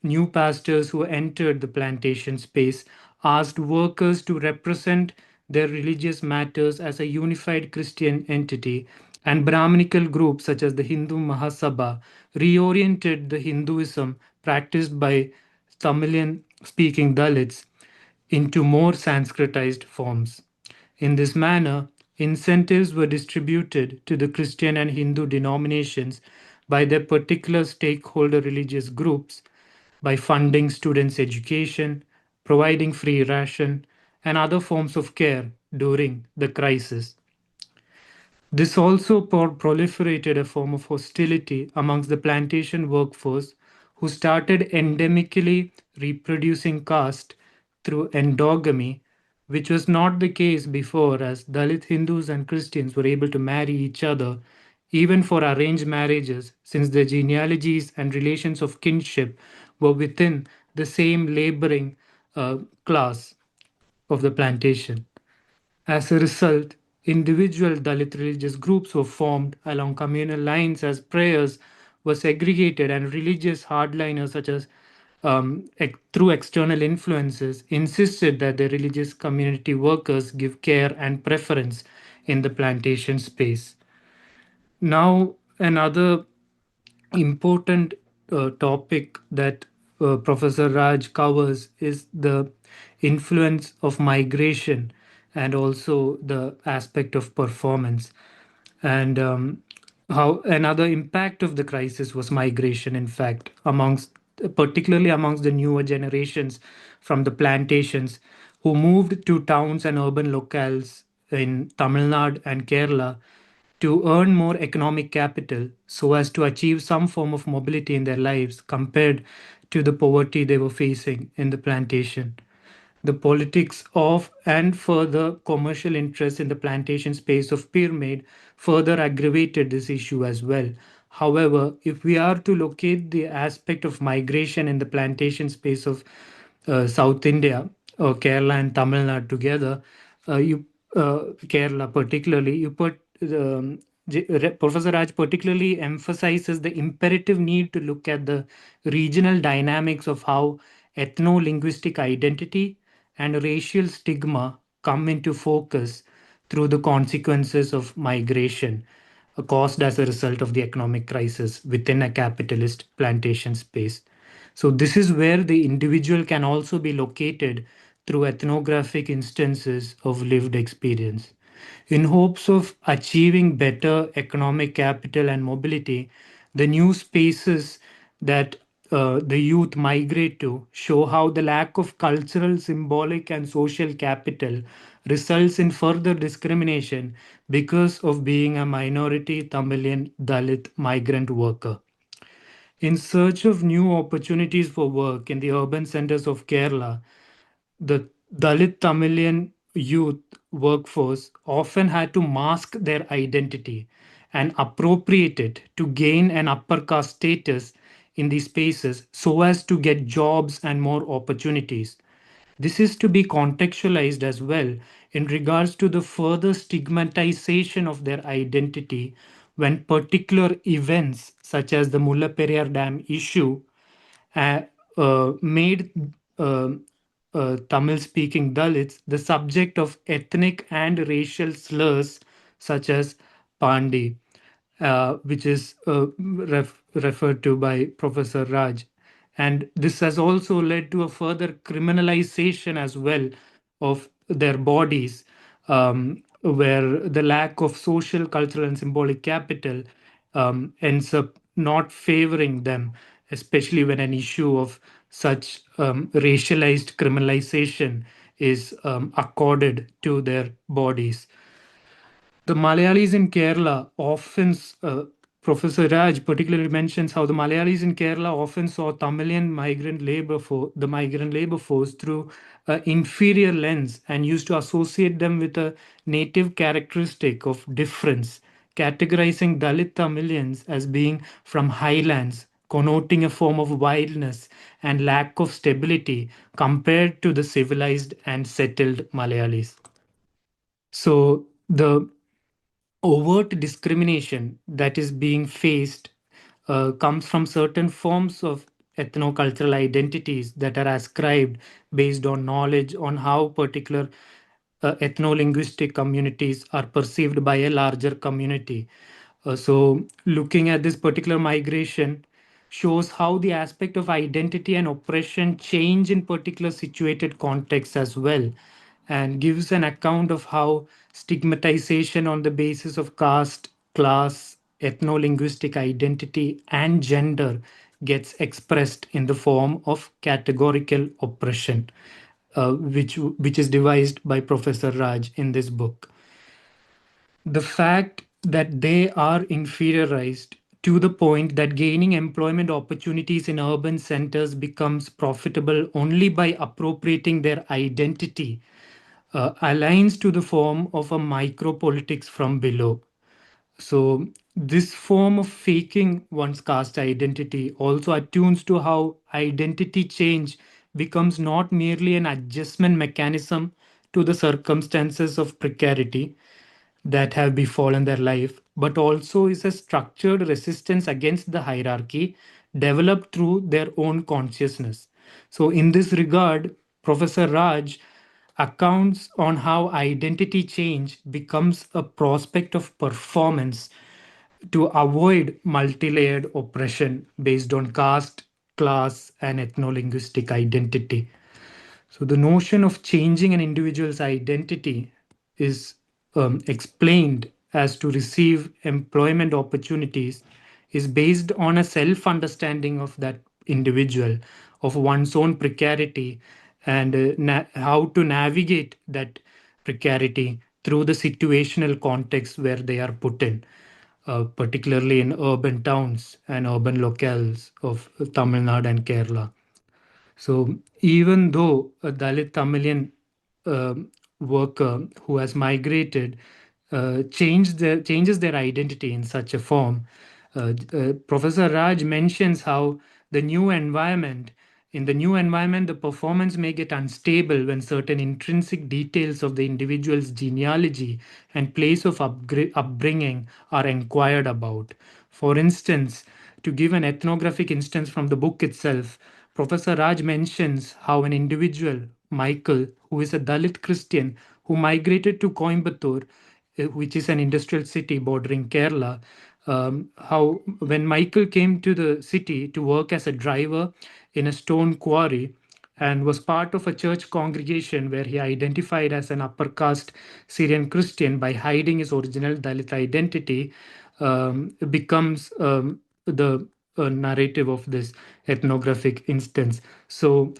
S3: New pastors who entered the plantation space asked workers to represent their religious matters as a unified Christian entity, and Brahminical groups such as the Hindu Mahasabha reoriented the Hinduism practiced by Tamilian speaking Dalits into more Sanskritized forms. In this manner, incentives were distributed to the Christian and Hindu denominations by their particular stakeholder religious groups by funding students' education, providing free ration, and other forms of care during the crisis. This also proliferated a form of hostility amongst the plantation workforce who started endemically reproducing caste through endogamy, which was not the case before, as Dalit Hindus and Christians were able to marry each other even for arranged marriages, since their genealogies and relations of kinship were within the same laboring class of the plantation. As a result, individual Dalit religious groups were formed along communal lines as prayers were segregated, and religious hardliners, such as through external influences, insisted that the religious community workers give care and preference in the plantation space. Now, another important topic that Professor Raj covers is the influence of migration and also the aspect of performance. And how another impact of the crisis was migration, in fact, amongst particularly amongst the newer generations from the plantations who moved to towns and urban locales in Tamil Nadu and Kerala to earn more economic capital so as to achieve some form of mobility in their lives compared to the poverty they were facing in the plantation. The politics of and further commercial interests in the plantation space of pyramid further aggravated this issue as well. However, if we are to locate the aspect of migration in the plantation space of South India or Kerala and Tamil Nadu together, you Kerala particularly, you put Professor Raj particularly emphasizes the imperative need to look at the regional dynamics of how ethno-linguistic identity and racial stigma come into focus through the consequences of migration caused as a result of the economic crisis within a capitalist plantation space. So, this is where the individual can also be located through ethnographic instances of lived experience. In hopes of achieving better economic capital and mobility, the new spaces that the youth migrate to show how the lack of cultural, symbolic, and social capital results in further discrimination because of being a minority Tamilian Dalit migrant worker. In search of new opportunities for work in the urban centers of Kerala, the Dalit Tamilian youth workforce often had to mask their identity and appropriate it to gain an upper caste status in these spaces so as to get jobs and more opportunities. This is to be contextualized as well in regards to the further stigmatization of their identity when particular events such as the Mullaperiyar Dam issue uh, made uh, Tamil speaking Dalits the subject of ethnic and racial slurs such as Pandi, which is referred to by Professor Raj. And this has also led to a further criminalization as well of their bodies, where the lack of social, cultural, and symbolic capital ends up not favoring them, especially when an issue of such racialized criminalization is accorded to their bodies. The Malayalis in Kerala often, Professor Raj particularly mentions how the Malayalis in Kerala often saw Tamilian migrant labor for the migrant labor force through an inferior lens and used to associate them with a native characteristic of difference, categorizing Dalit Tamilians as being from highlands, connoting a form of wildness and lack of stability compared to the civilized and settled Malayalis. So the overt discrimination that is being faced comes from certain forms of ethnocultural identities that are ascribed based on knowledge on how particular ethno-linguistic communities are perceived by a larger community. So looking at this particular migration shows how the aspect of identity and oppression change in particular situated contexts as well, and gives an account of how stigmatization on the basis of caste, class, ethno-linguistic identity, and gender gets expressed in the form of categorical oppression, which is devised by Professor Raj in this book. The fact that they are inferiorized to the point that gaining employment opportunities in urban centers becomes profitable only by appropriating their identity aligns to the form of a micropolitics from below. So, this form of faking one's caste identity also attunes to how identity change becomes not merely an adjustment mechanism to the circumstances of precarity that have befallen their life, but also is a structured resistance against the hierarchy developed through their own consciousness. So, in this regard, Professor Raj accounts on how identity change becomes a prospect of performance to avoid multi-layered oppression based on caste, class, and ethno-linguistic identity. So the notion of changing an individual's identity is explained as to receive employment opportunities is based on a self-understanding of that individual, of one's own precarity, and how to navigate that precarity through the situational context where they are put in, particularly in urban towns and urban locales of Tamil Nadu and Kerala. So even though a Dalit Tamilian uh, worker who has migrated changes their identity in such a form, Professor Raj mentions how the new environment, in the new environment, the performance may get unstable when certain intrinsic details of the individual's genealogy and place of upbringing are inquired about. For instance, to give an ethnographic instance from the book itself, Professor Raj mentions how an individual, Michael, who is a Dalit Christian who migrated to Coimbatore, which is an industrial city bordering Kerala, how when Michael came to the city to work as a driver in a stone quarry and was part of a church congregation where he identified as an upper caste Syrian Christian by hiding his original Dalit identity, becomes the narrative of this ethnographic instance. So,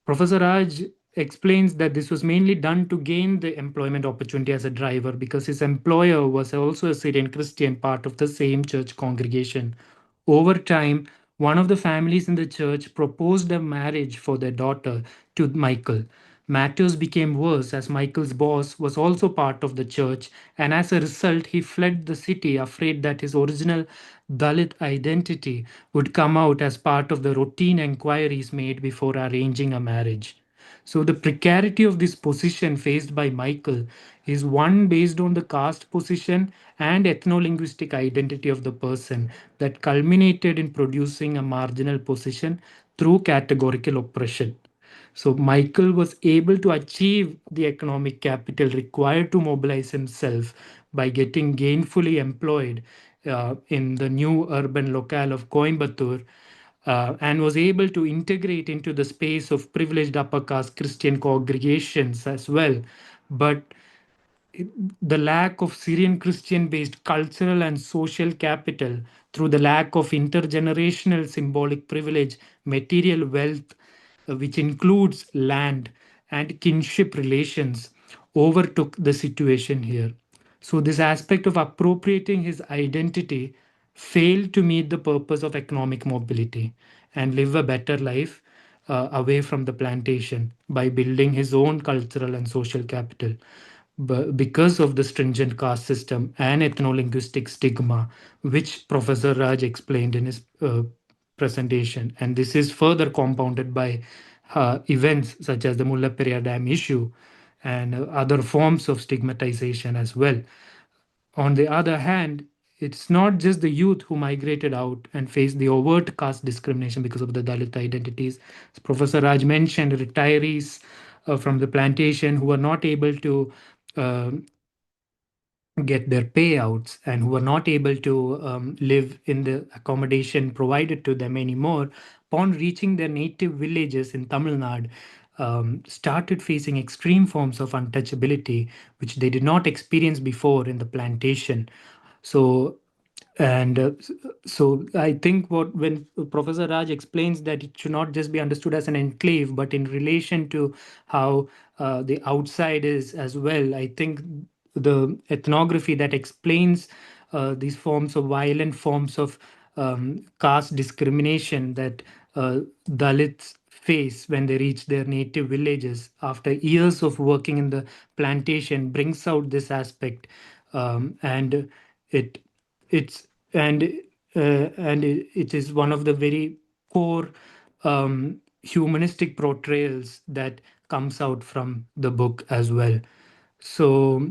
S3: Professor Raj explains that this was mainly done to gain the employment opportunity as a driver because his employer was also a Syrian Christian, part of the same church congregation. Over time, one of the families in the church proposed a marriage for their daughter to Michael. Matters became worse as Michael's boss was also part of the church, and as a result, he fled the city, afraid that his original Dalit identity would come out as part of the routine enquiries made before arranging a marriage. So, the precarity of this position faced by Michael is one based on the caste position and ethno linguistic identity of the person that culminated in producing a marginal position through categorical oppression. So Michael was able to achieve the economic capital required to mobilize himself by getting gainfully employed in the new urban locale of Coimbatore, and was able to integrate into the space of privileged upper caste Christian congregations as well. But the lack of Syrian Christian based cultural and social capital through the lack of intergenerational symbolic privilege, material wealth, which includes land and kinship relations, overtook the situation here. So, this aspect of appropriating his identity failed to meet the purpose of economic mobility and live a better life away from the plantation by building his own cultural and social capital. Because of the stringent caste system and ethno-linguistic stigma, which Professor Raj explained in his presentation. And this is further compounded by events such as the Mullaperiyar Dam issue and other forms of stigmatization as well. On the other hand, it's not just the youth who migrated out and faced the overt caste discrimination because of the Dalit identities. As Professor Raj mentioned, retirees from the plantation who were not able to uh, get their payouts and who are not able to live in the accommodation provided to them anymore upon reaching their native villages in Tamil Nadu. started facing extreme forms of untouchability, which they did not experience before in the plantation. So, and so I think what when Professor Raj explains that it should not just be understood as an enclave, but in relation to how the outside is as well. I think the ethnography that explains these forms of violent forms of caste discrimination that Dalits face when they reach their native villages after years of working in the plantation brings out this aspect, and it it's and it is one of the very core humanistic portrayals that comes out from the book as well. So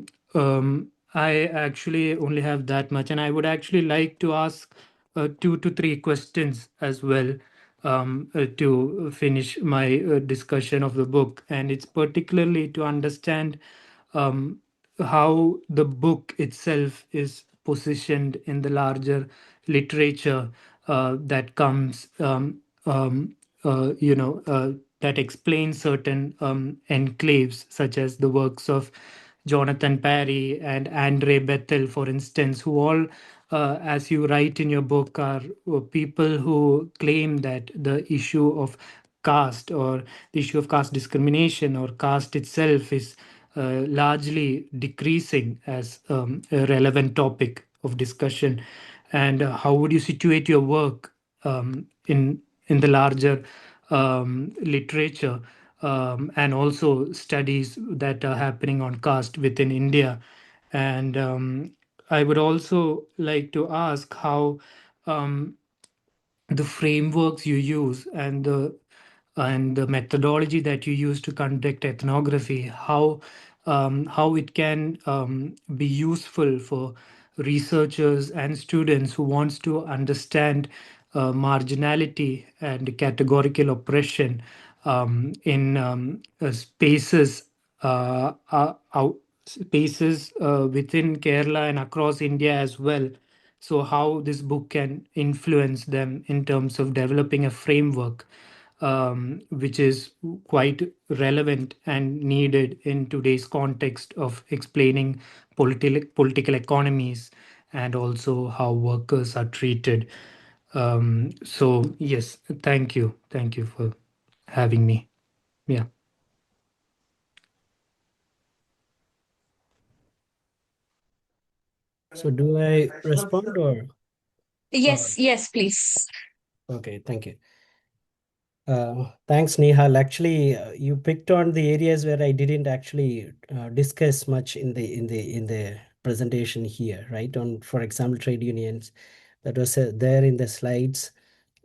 S3: I actually only have that much, and I would actually like to ask 2 to 3 questions as well to finish my discussion of the book, and it's particularly to understand um, how the book itself is positioned in the larger literature that comes, that explains certain enclaves, such as the works of Jonathan Parry and Andre Bethel, for instance, who all, as you write in your book, are people who claim that the issue of caste or the issue of caste discrimination or caste itself is largely decreasing as a relevant topic of discussion. And how would you situate your work in the larger literature and also studies that are happening on caste within India? And I would also like to ask how um, the frameworks you use and the methodology that you use to conduct ethnography, how it can be useful for researchers and students who wants to understand marginality and categorical oppression in spaces spaces within Kerala and across India as well. So, how this book can influence them in terms of developing a framework which is quite relevant and needed in today's context of explaining political economies and also how workers are treated. So, yes, thank you. Thank you for having me. Yeah.
S2: So do I respond or
S1: Yes, please.
S2: okay, thank you. Thanks, Nihal. Actually, you picked on the areas where I didn't actually discuss much in the presentation here, right? On, for example, trade unions. That was there in the slides.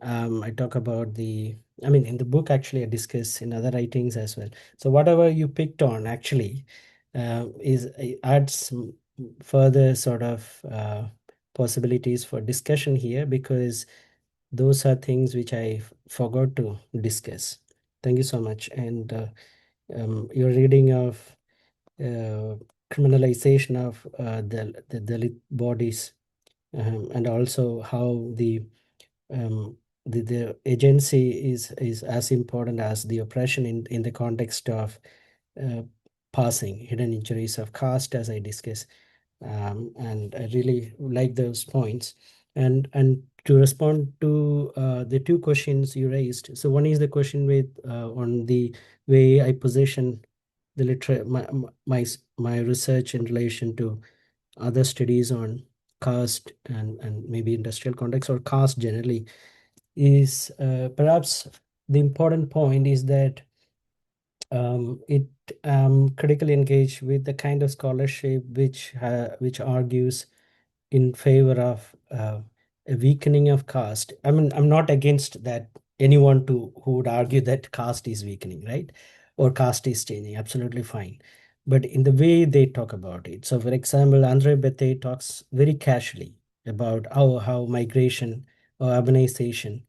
S2: I talk about I mean, in the book, actually, I discuss in other writings as well. So whatever you picked on, actually, adds further sort of possibilities for discussion here, because those are things which I forgot to discuss. Thank you so much. And your reading of uh, criminalization of the Dalit bodies, and also how the agency is as important as the oppression in the context of uh, passing hidden injuries of caste, as I discussed. And I really like those points. And to respond to the two questions you raised, so one is the question with on the way I position the my research in relation to other studies on caste and maybe industrial context or caste generally, is perhaps the important point is that it critically engaged with the kind of scholarship which argues in favor of a weakening of caste. I mean, I'm not against that, anyone who would argue that caste is weakening, right? Or caste is changing, absolutely fine. But in the way they talk about it. So, for example, Andre Bete talks very casually about how migration or urbanization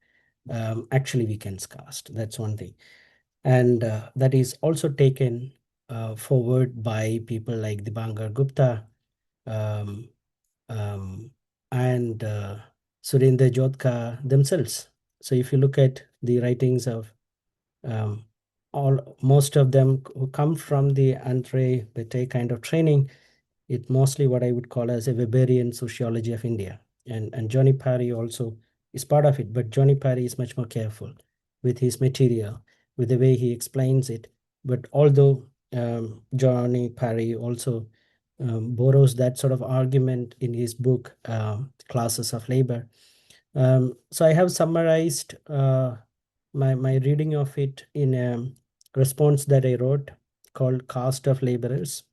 S2: actually weakens caste. That's one thing. And that is also taken forward by people like Dipankar Gupta, um, um, and Surinder Jodhka themselves. So if you look at the writings of um, most of them who come from the Andre Bete kind of training, it mostly what I would call as a Weberian sociology of India. And Johnny Parry also is part of it, but Johnny Parry is much more careful with his material, with the way he explains it. But although Johnny Parry also borrows that sort of argument in his book, Classes of Labor. So I have summarized my reading of it in a response that I wrote called Caste of Laborers,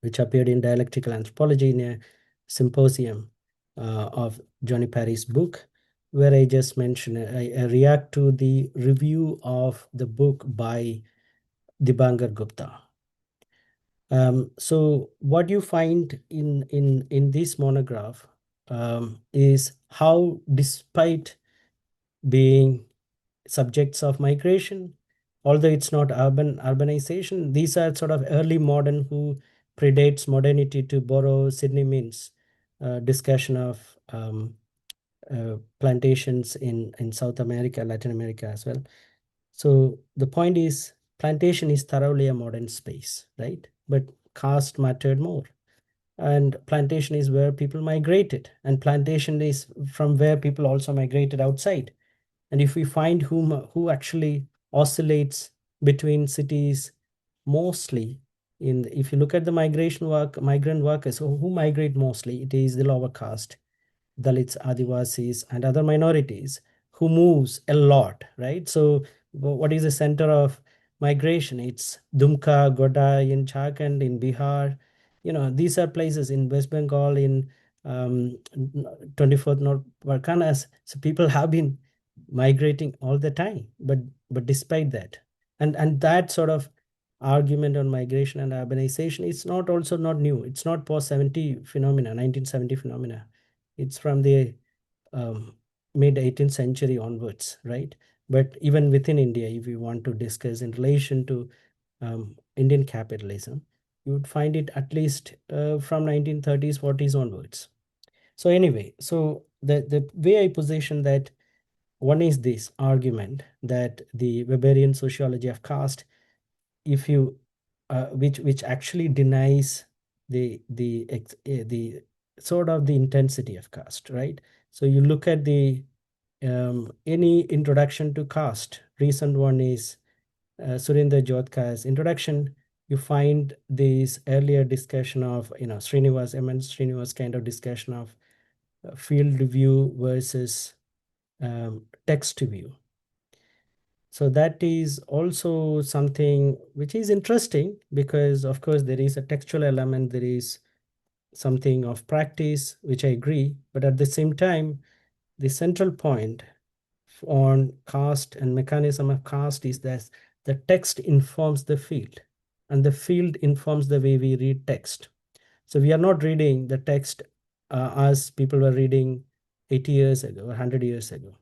S2: which appeared in Dialectical Anthropology in a symposium of Johnny Parry's book, where I just mentioned, I react to the review of the book by Dibangar Gupta. So what you find in this monograph is how, despite being subjects of migration, although it's not urbanization, these are sort of early modern who predates modernity, to borrow Sidney Mint's discussion of plantations in South America, Latin America as well. So the point is, plantation is thoroughly a modern space, right? But caste mattered more. And plantation is where people migrated, and plantation is from where people also migrated outside. And if we find who actually oscillates between cities mostly, if you look at the migrant workers who migrate mostly, it is the lower caste, Dalits, Adivasis, and other minorities who moves a lot, right? So what is the center of migration? It's Dumka, Godai in Jharkhand, in Bihar. These are places in West Bengal, in 24th North Parganas. So people have been migrating all the time, but despite that, and that sort of argument on migration and urbanization, it's not also not new. It's not post 70 phenomena, 1970 phenomena. It's from the mid 18th century onwards, right? But even within India, if you want to discuss in relation to Indian capitalism, you would find it at least from 1930s, 40s onwards. So anyway, so the way I position that, one is this argument that the Weberian sociology of caste, if you which actually denies the sort of the intensity of caste, right? So you look at the any introduction to caste. Recent one is Surinder Jodhkar's introduction. You find this earlier discussion of Srinivas, M. N. Srinivas kind of discussion of field view versus text view. So that is also something which is interesting, because of course there is a textual element, there is something of practice, which I agree, but at the same time, the central point on caste and mechanism of caste is that the text informs the field, and the field informs the way we read text. So we are not reading the text as people were reading 80 years ago or 100 years ago.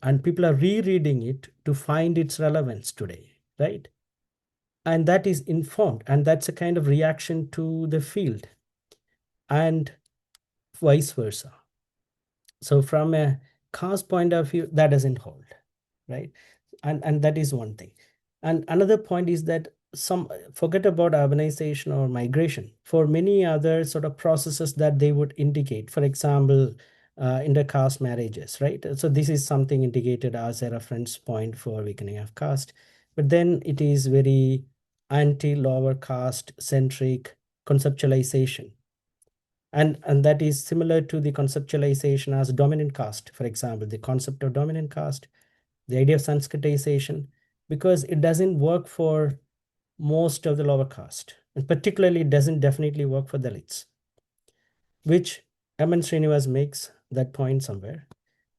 S2: And people are rereading it to find its relevance today, right? And that is informed, and that's a kind of reaction to the field, and vice versa. So from a caste point of view, that doesn't hold, right? And that is one thing. And another point is that some forget about urbanization or migration for many other sort of processes that they would indicate. For example, intercaste marriages, right? So this is something indicated as a reference point for weakening of caste, but then it is very anti-lower caste centric conceptualization, and that is similar to the conceptualization as dominant caste. For example, the concept of dominant caste, the idea of Sanskritization, because it doesn't work for most of the lower caste, and particularly it doesn't definitely work for Dalits, which M. N. Srinivas makes that point somewhere,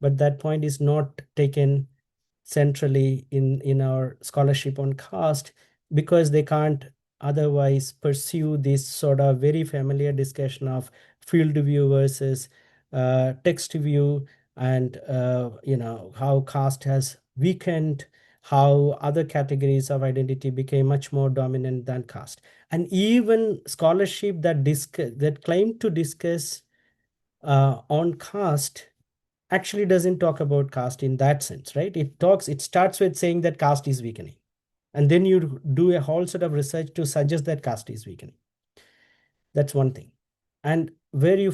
S2: but that point is not taken centrally in our scholarship on caste, because they can't otherwise pursue this sort of very familiar discussion of field view versus text view, and how caste has weakened, how other categories of identity became much more dominant than caste. And even scholarship that claim to discuss on caste actually doesn't talk about caste in that sense, right? It starts with saying that caste is weakening, and then you do a whole set of research to suggest that caste is weakening. That's one thing. And where you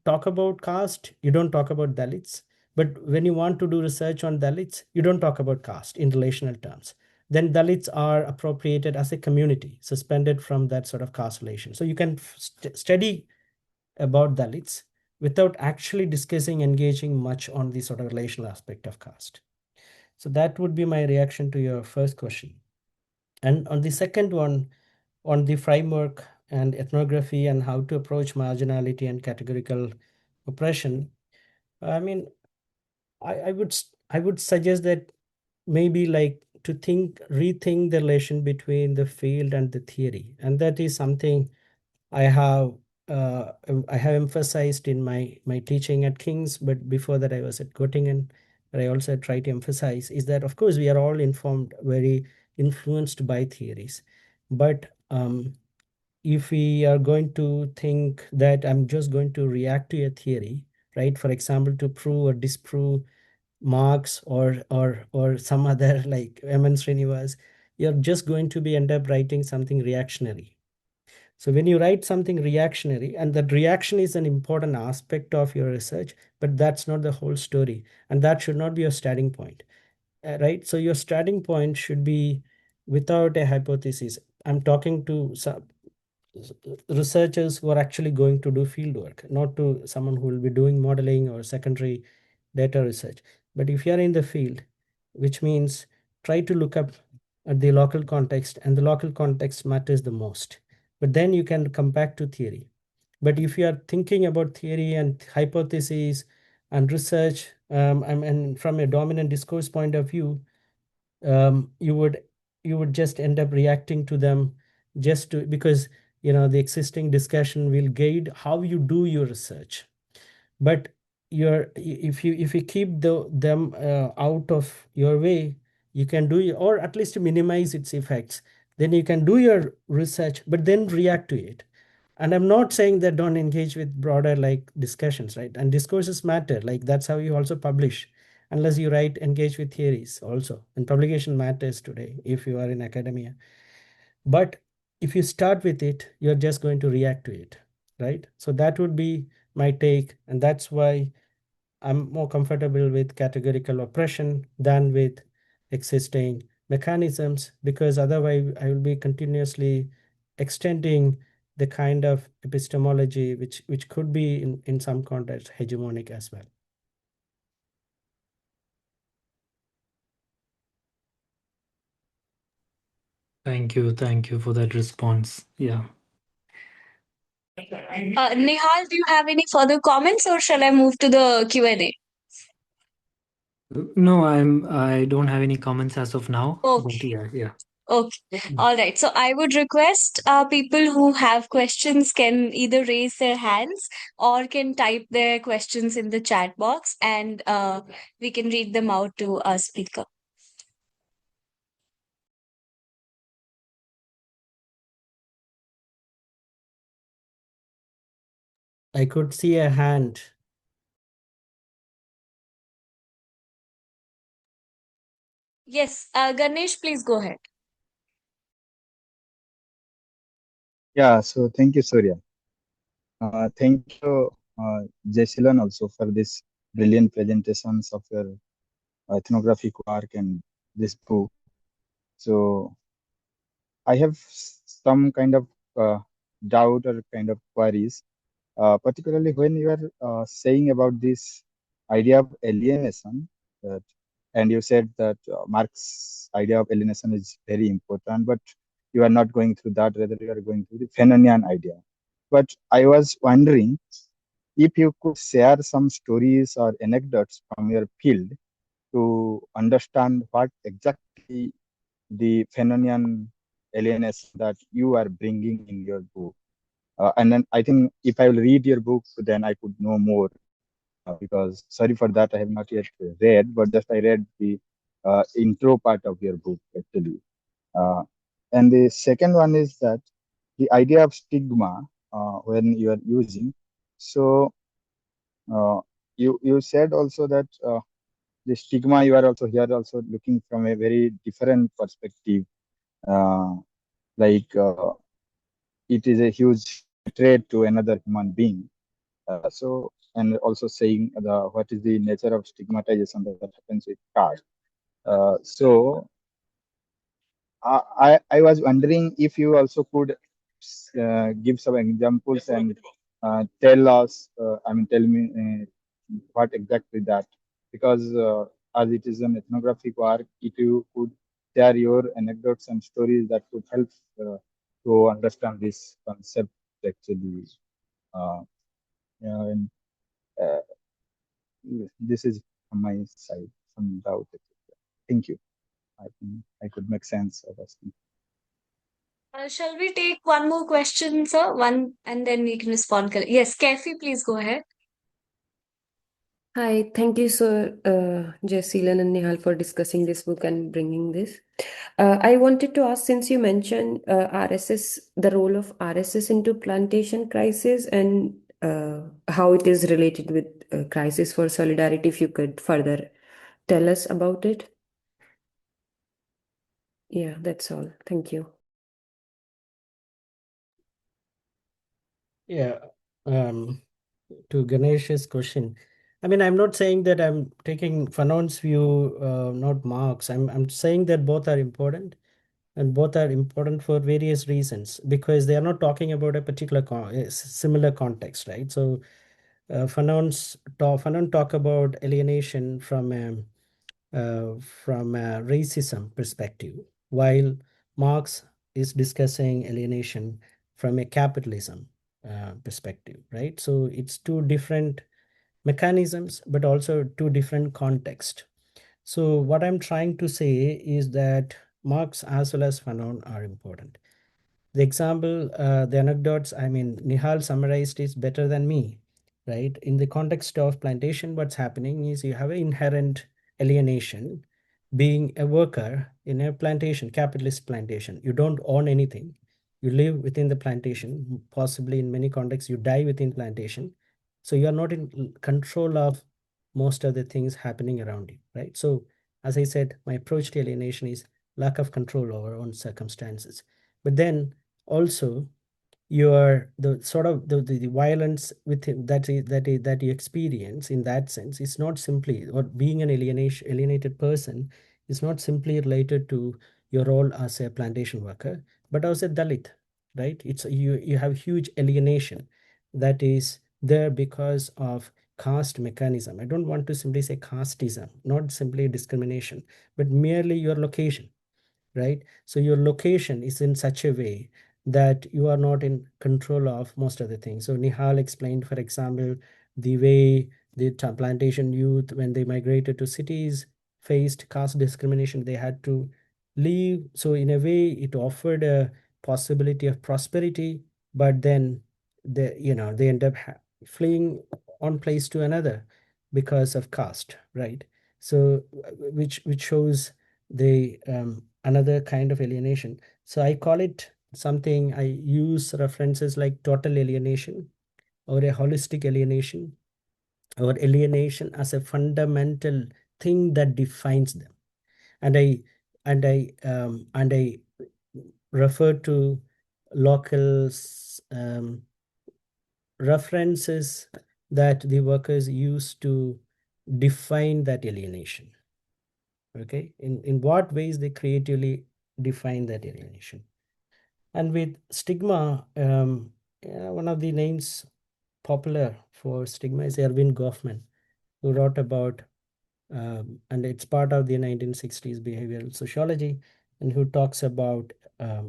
S2: talk about caste, you don't talk about Dalits. But when you want to do research on Dalits, you don't talk about caste in relational terms. Then Dalits are appropriated as a community, suspended from that sort of caste relation. So you can study about Dalits without actually discussing, engaging much on the sort of relational aspect of caste. So that would be my reaction to your first question. And on the second one, on the framework and ethnography and how to approach marginality and categorical oppression, I mean, I would suggest that maybe like to rethink the relation between the field and the theory, and that is something I have I have emphasized in my teaching at King's, but before that I was at Göttingen. But I also try to emphasize is that of course we are all informed, very influenced by theories, but if we are going to think that I'm just going to react to a theory, right? For example, to prove or disprove Marx or some other like M.N. Srinivas, you're just going to be end up writing something reactionary. So when you write something reactionary, and that reaction is an important aspect of your research, but that's not the whole story, and that should not be your starting point, right? So your starting point should be without a hypothesis. I'm talking to some researchers who are actually going to do field work, not to someone who will be doing modeling or secondary data research. But if you are in the field, which means try to look up at the local context, and the local context matters the most. But then you can come back to theory. But if you are thinking about theory and hypotheses and research, and from a dominant discourse point of view, um, you would you would just end up reacting to them just to because the existing discussion will guide how you do your research. But if you keep them out of your way, you can or at least minimize its effects. Then you can do your research but then react to it. And I'm not saying that don't engage with broader like discussions, right? And discourses matter, like that's how you also publish, unless you write engage with theories also. And publication matters today if you are in academia. But if you start with it, you're just going to react to it, right? So that would be my take, and that's why I'm more comfortable with categorical oppression than with existing mechanisms, because otherwise I will be continuously extending the kind of epistemology which could be in some context hegemonic as well.
S3: Thank you for that response. Yeah.
S1: Nihal, do you have any further comments or shall I move to the Q&A?
S3: No, I don't have any comments as of now. But
S1: Okay.
S3: yeah.
S1: Okay. All right. So I would request people who have questions can either raise their hands or can type their questions in the chat box, and we can read them out to our speaker.
S2: I could see a hand.
S1: Yes, Ganesh, please go ahead.
S4: Yeah, so thank you, Surya. Thank you, Jayaseelan, also for this brilliant presentations of your ethnographic work and this book. So I have some kind of doubt or kind of queries, particularly when you are saying about this idea of alienation, that, and you said that Marx's idea of alienation is very important, but you are not going through that, rather you are going through the Fanonian idea. But I was wondering if you could share some stories or anecdotes from your field to understand what exactly the Fanonian alienation that you are bringing in your book. And then I think if I will read your book, then I could know more. Because sorry for that, I have not yet read, but just I read the intro part of your book actually. Uh, and the second one is that the idea of stigma when you are using. So you said also that the stigma, you are also here also looking from a very different perspective. Uh, like it is a huge threat to another human being. So, and also saying what is the nature of stigmatization that happens with caste. So I was wondering if you also could give some examples and tell us, tell me what exactly that, because as it is an ethnographic work, if you could share your anecdotes and stories that could help to understand this concept actually. Uh, and uh, this is from my side, some doubt. Thank you. I think I could make sense of asking.
S1: Shall we take one more question, sir? One, and then we can respond. Yes, Kathy, please go ahead.
S5: Hi, thank you, Sir Jayaseelan and Nihal, for discussing this book and bringing this. I wanted to ask, since you mentioned RSS, the role of RSS into plantation crisis and how it is related with crisis for solidarity, if you could further tell us about it. Yeah, that's all. Thank you.
S2: Yeah. To Ganesh's question, I mean, I'm not saying that I'm taking Fanon's view, not Marx. I'm saying that both are important, and both are important for various reasons, because they are not talking about a particular similar context, right? So Fanon talk about alienation from a racism perspective, while Marx is discussing alienation from a capitalism perspective, right? So it's two different mechanisms, but also two different contexts. So what I'm trying to say is that Marx as well as Fanon are important. The example, the anecdotes, I mean, Nihal summarized is better than me, right? In the context of plantation, what's happening is you have an inherent alienation. Being a worker in a plantation, capitalist plantation, you don't own anything. You live within the plantation. Possibly in many contexts, you die within plantation. So you are not in control of most of the things happening around you, right? So as I said, my approach to alienation is lack of control over own circumstances. But then also your the sort of the violence with him that you experience in that sense is not simply, or being an alienated person is not simply related to your role as a plantation worker, but as a Dalit, right? It's you have huge alienation that is there because of caste mechanism. I don't want to simply say casteism, not simply discrimination, but merely your location, right? So your location is in such a way that you are not in control of most of the things. So Nihal explained, for example, the way the plantation youth, when they migrated to cities, faced caste discrimination. They had to leave. So in a way, it offered a possibility of prosperity, but then they end up fleeing one place to another because of caste, right? So which shows the another kind of alienation. So I call it something, I use references like total alienation or a holistic alienation or alienation as a fundamental thing that defines them. And I refer to local references that the workers use to define that alienation. Okay, in what ways they creatively define that alienation. And with stigma, one of the names popular for stigma is Erwin Goffman, who wrote about, and it's part of the 1960s behavioral sociology, and who talks about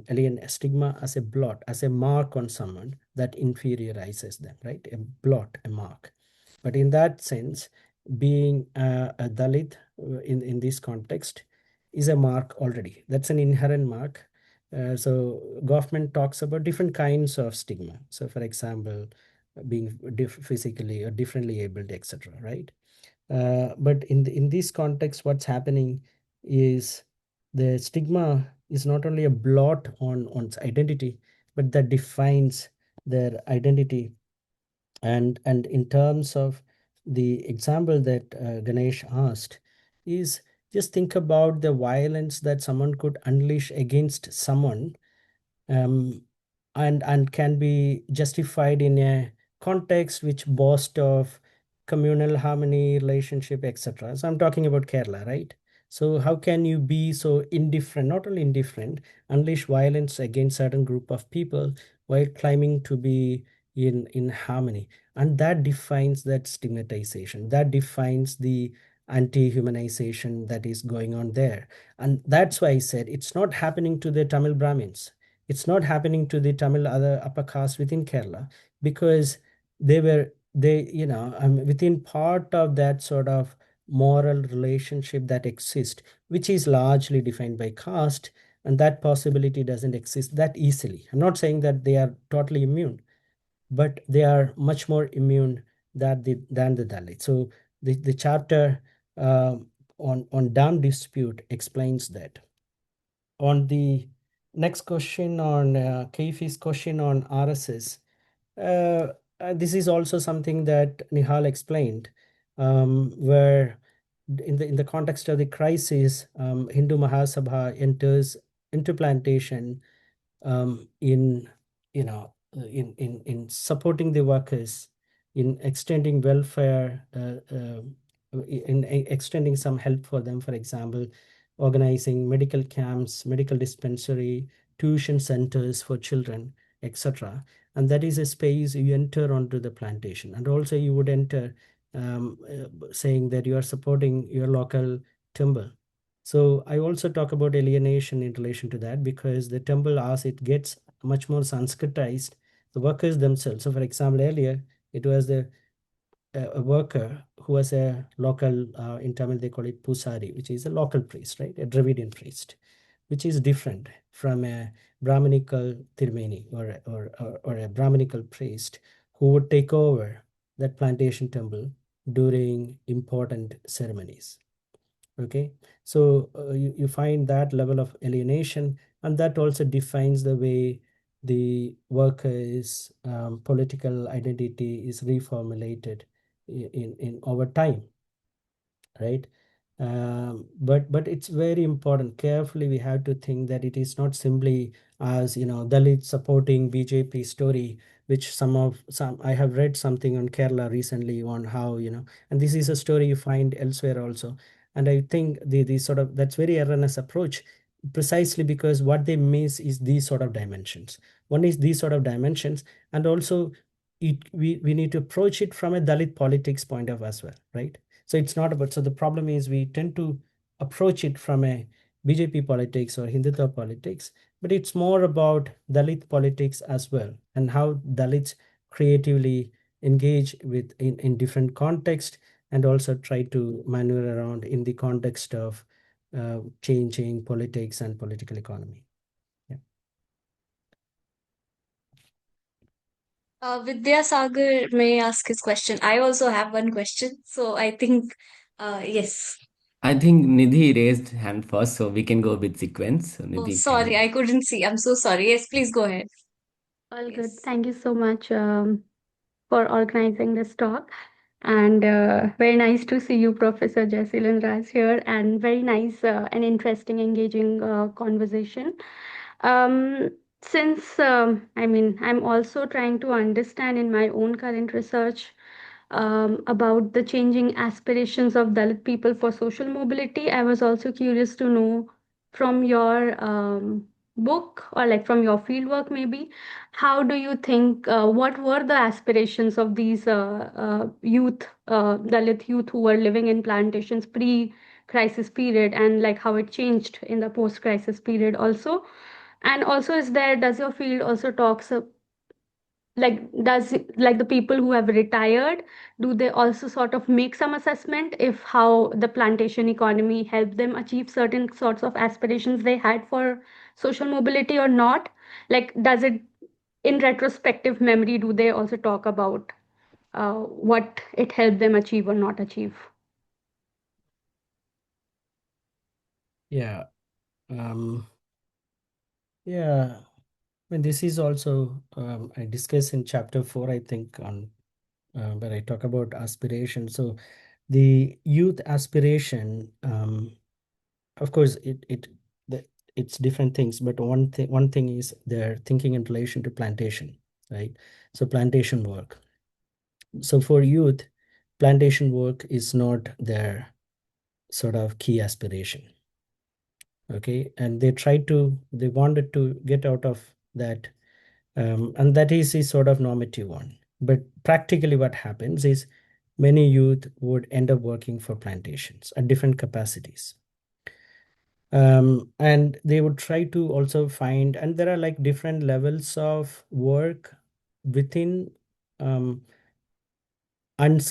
S2: alien stigma as a blot, as a mark on someone that inferiorizes them, right? A blot, a mark. But in that sense, being a Dalit in this context is a mark already. That's an inherent mark. So Goffman talks about different kinds of stigma. So for example, being physically or differently abled, etc., right? But in this context, what's happening is the stigma is not only a blot on one's identity, but that defines their identity. And in terms of the example that Ganesh asked, is just think about the violence that someone could unleash against someone, um, and can be justified in a context which boasts of communal harmony, relationship, etc. So I'm talking about Kerala, right? So how can you be so indifferent, not only indifferent, unleash violence against certain group of people while claiming to be in harmony? And that defines that stigmatization, that defines the anti-humanization that is going on there. And that's why I said it's not happening to the Tamil Brahmins, it's not happening to the Tamil other upper caste within Kerala, because within part of that sort of moral relationship that exists, which is largely defined by caste, and that possibility doesn't exist that easily. I'm not saying that they are totally immune, but they are much more immune than the Dalit. So the chapter on dam dispute explains that. On the next question, on Keifi's question on RSS, uh, this is also something that Nihal explained, where in the context of the crisis, Hindu Mahasabha enters into plantation, in in supporting the workers, in extending welfare, in extending some help for them, for example organizing medical camps, medical dispensary, tuition centers for children, etc. And that is a space you enter onto the plantation. And also you would enter, saying that you are supporting your local temple. So I also talk about alienation in relation to that, because the temple, as it gets much more Sanskritized, the workers themselves. So for example, earlier it was a worker who was a local, in Tamil they call it Pusari, which is a local priest, right? A Dravidian priest, which is different from a Brahminical Tirmeni, or a Brahminical priest who would take over that plantation temple during important ceremonies. Okay, so you find that level of alienation, and that also defines the way the workers' political identity is reformulated in over time, right? But it's very important. Carefully, we have to think that it is not simply as Dalit supporting BJP story, which some I have read something on Kerala recently on how and this is a story you find elsewhere also. And I think the sort of that's very erroneous approach, precisely because what they miss is these sort of dimensions. One is these sort of dimensions, and also we need to approach it from a Dalit politics point of as well, right? So it's not about, so the problem is we tend to approach it from a BJP politics or Hindutva politics, but it's more about Dalit politics as well, and how Dalits creatively engage in different context, and also try to maneuver around in the context of changing politics and political economy. Yeah.
S1: Vidyasagar may ask his question. I also have one question. So I think, yes.
S6: I think Nidhi raised hand first, so we can go with sequence. So
S1: Oh,
S6: Nidhi
S1: sorry,
S6: can.
S1: I couldn't see. I'm so sorry. Yes, please go ahead.
S7: All good.
S1: Yes.
S7: Thank you so much for organizing this talk. And very nice to see you, Professor Jayaseelan Raj here, and very nice and interesting, engaging conversation. Since I mean, I'm also trying to understand in my own current research about the changing aspirations of Dalit people for social mobility. I was also curious to know from your book, or like from your fieldwork maybe, how do you think, what were the aspirations of these youth, Dalit youth who were living in plantations pre-crisis period, and like how it changed in the post-crisis period also? And also, does your field also talks like like the people who have retired, do they also sort of make some assessment if how the plantation economy helped them achieve certain sorts of aspirations they had for social mobility or not? Like, does it, in retrospective memory, do they also talk about what it helped them achieve or not achieve?
S2: Yeah. Yeah. I mean, this is also I discuss in chapter 4, I think, on where I talk about aspiration. So the youth aspiration, of course, it's different things, but one thing is they're thinking in relation to plantation, right? So plantation work. So for youth, plantation work is not their sort of key aspiration. Okay, and they wanted to get out of that, and that is a sort of normative one. But practically, what happens is many youth would end up working for plantations at different capacities. And they would try to also find, and there are like different levels of work within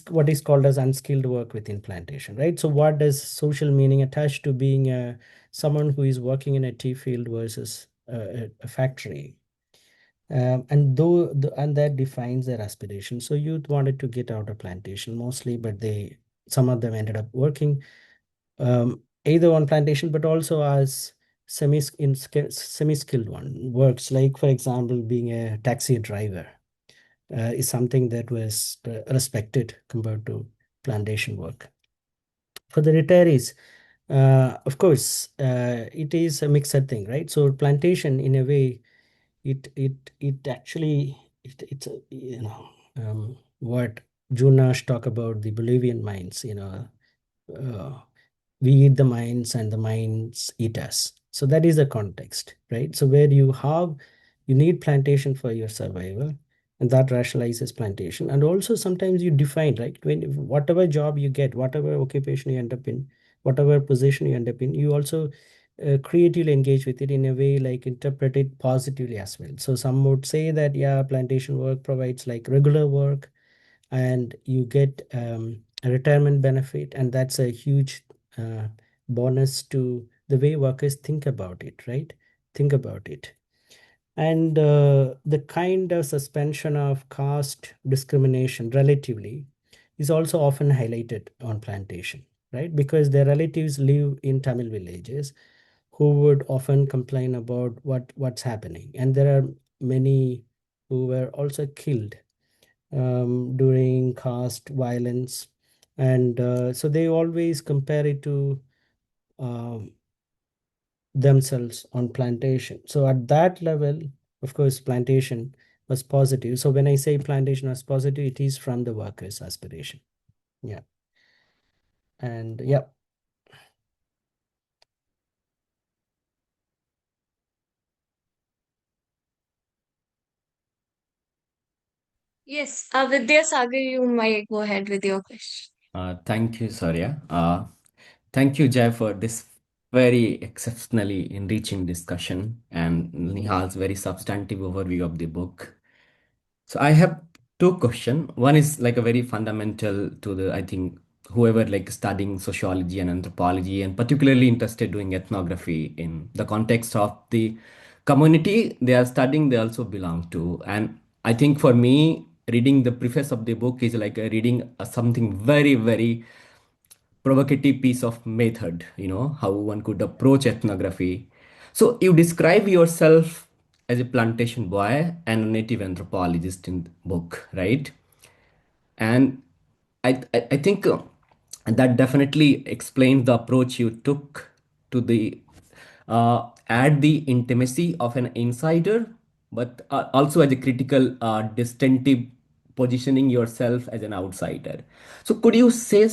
S2: what is called as unskilled work within plantation, right? So what does social meaning attached to being someone who is working in a tea field versus a factory? And that defines their aspiration. So youth wanted to get out of plantation mostly, but some of them ended up working either on plantation, but also as semi-skilled one works. Like for example, being a taxi driver is something that was respected compared to plantation work. For the retirees, of course, it is a mixed thing, right? So plantation, in a way, it actually it's what Junash talk about the Bolivian mines. We eat the mines and the mines eat us. So that is the context, right? So where you need plantation for your survival, and that rationalizes plantation. And also sometimes you define, right? Whatever job you get, whatever occupation you end up in, whatever position you end up in, you also creatively engage with it in a way, like interpret it positively as well. So some would say that, yeah, plantation work provides like regular work and you get a retirement benefit, and that's a huge uh, bonus to the way workers think about it, right? Think about it. And the kind of suspension of caste discrimination relatively is also often highlighted on plantation, right? Because their relatives live in Tamil villages who would often complain about what's happening. And there are many who were also killed during caste violence. And so they always compare it to um, themselves on plantation. So at that level, of course, plantation was positive. So when I say plantation was positive, it is from the workers' aspiration. Yeah. And yeah.
S1: Yes, Vidyasagar, you might go ahead with your question.
S6: Thank you, Saurya. Thank you, Jay, for this very exceptionally enriching discussion and Nihal's very substantive overview of the book. So I have two questions. One is like a very fundamental to the, I think, whoever like studying sociology and anthropology and particularly interested doing ethnography in the context of the community they are studying, they also belong to. And I think for me, reading the preface of the book is like reading something very, very provocative piece of method, how one could approach ethnography. So you describe yourself as a plantation boy and a native anthropologist in the book, right? And I think that definitely explains the approach you took to the add the intimacy of an insider, but also as a critical distinctive positioning yourself as an outsider. So could you say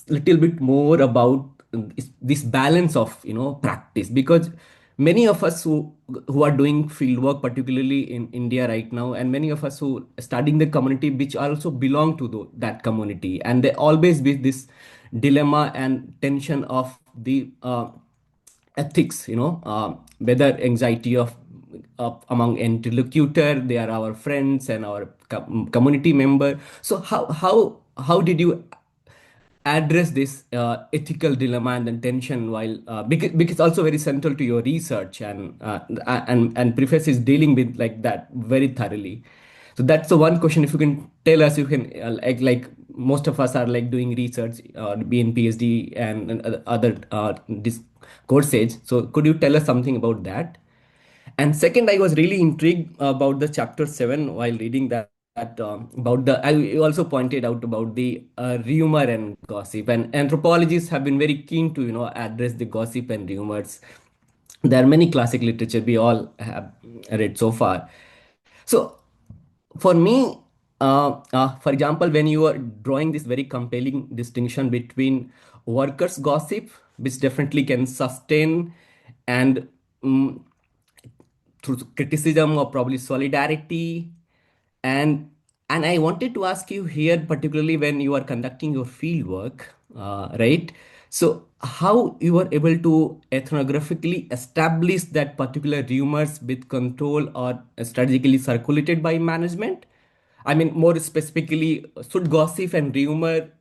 S6: little bit more about this balance of practice, because many of us who are doing field work particularly in India right now, and many of us who are studying the community which also belong to that community, and they always be this dilemma and tension of the ethics, whether anxiety of among interlocutor, they are our friends and our community member. So how did you address this ethical dilemma and then tension while because also very central to your research, and preface is dealing with like that very thoroughly. So that's the one question. If you can tell us, you can like most of us are like doing research, be in PhD and other courses. So could you tell us something about that? And second, I was really intrigued about the chapter 7 while reading that. that about the I also pointed out about the rumor and gossip, and anthropologists have been very keen to address the gossip and rumors. There are many classic literature we all have read so far. So for me, for example, when you are drawing this very compelling distinction between workers' gossip, which definitely can sustain and mm, through criticism or probably solidarity, and I wanted to ask you here, particularly when you are conducting your field work, right? So how you are able to ethnographically establish that particular rumors with control or strategically circulated by management? I mean, more specifically, should gossip and rumor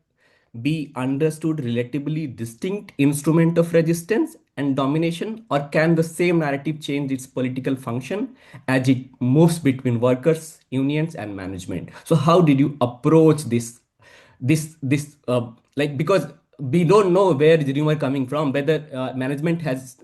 S6: be understood relatively distinct instrument of resistance and domination, or can the same narrative change its political function as it moves between workers, unions, and management? So how did you approach this like, because we don't know where the rumor coming from, whether management has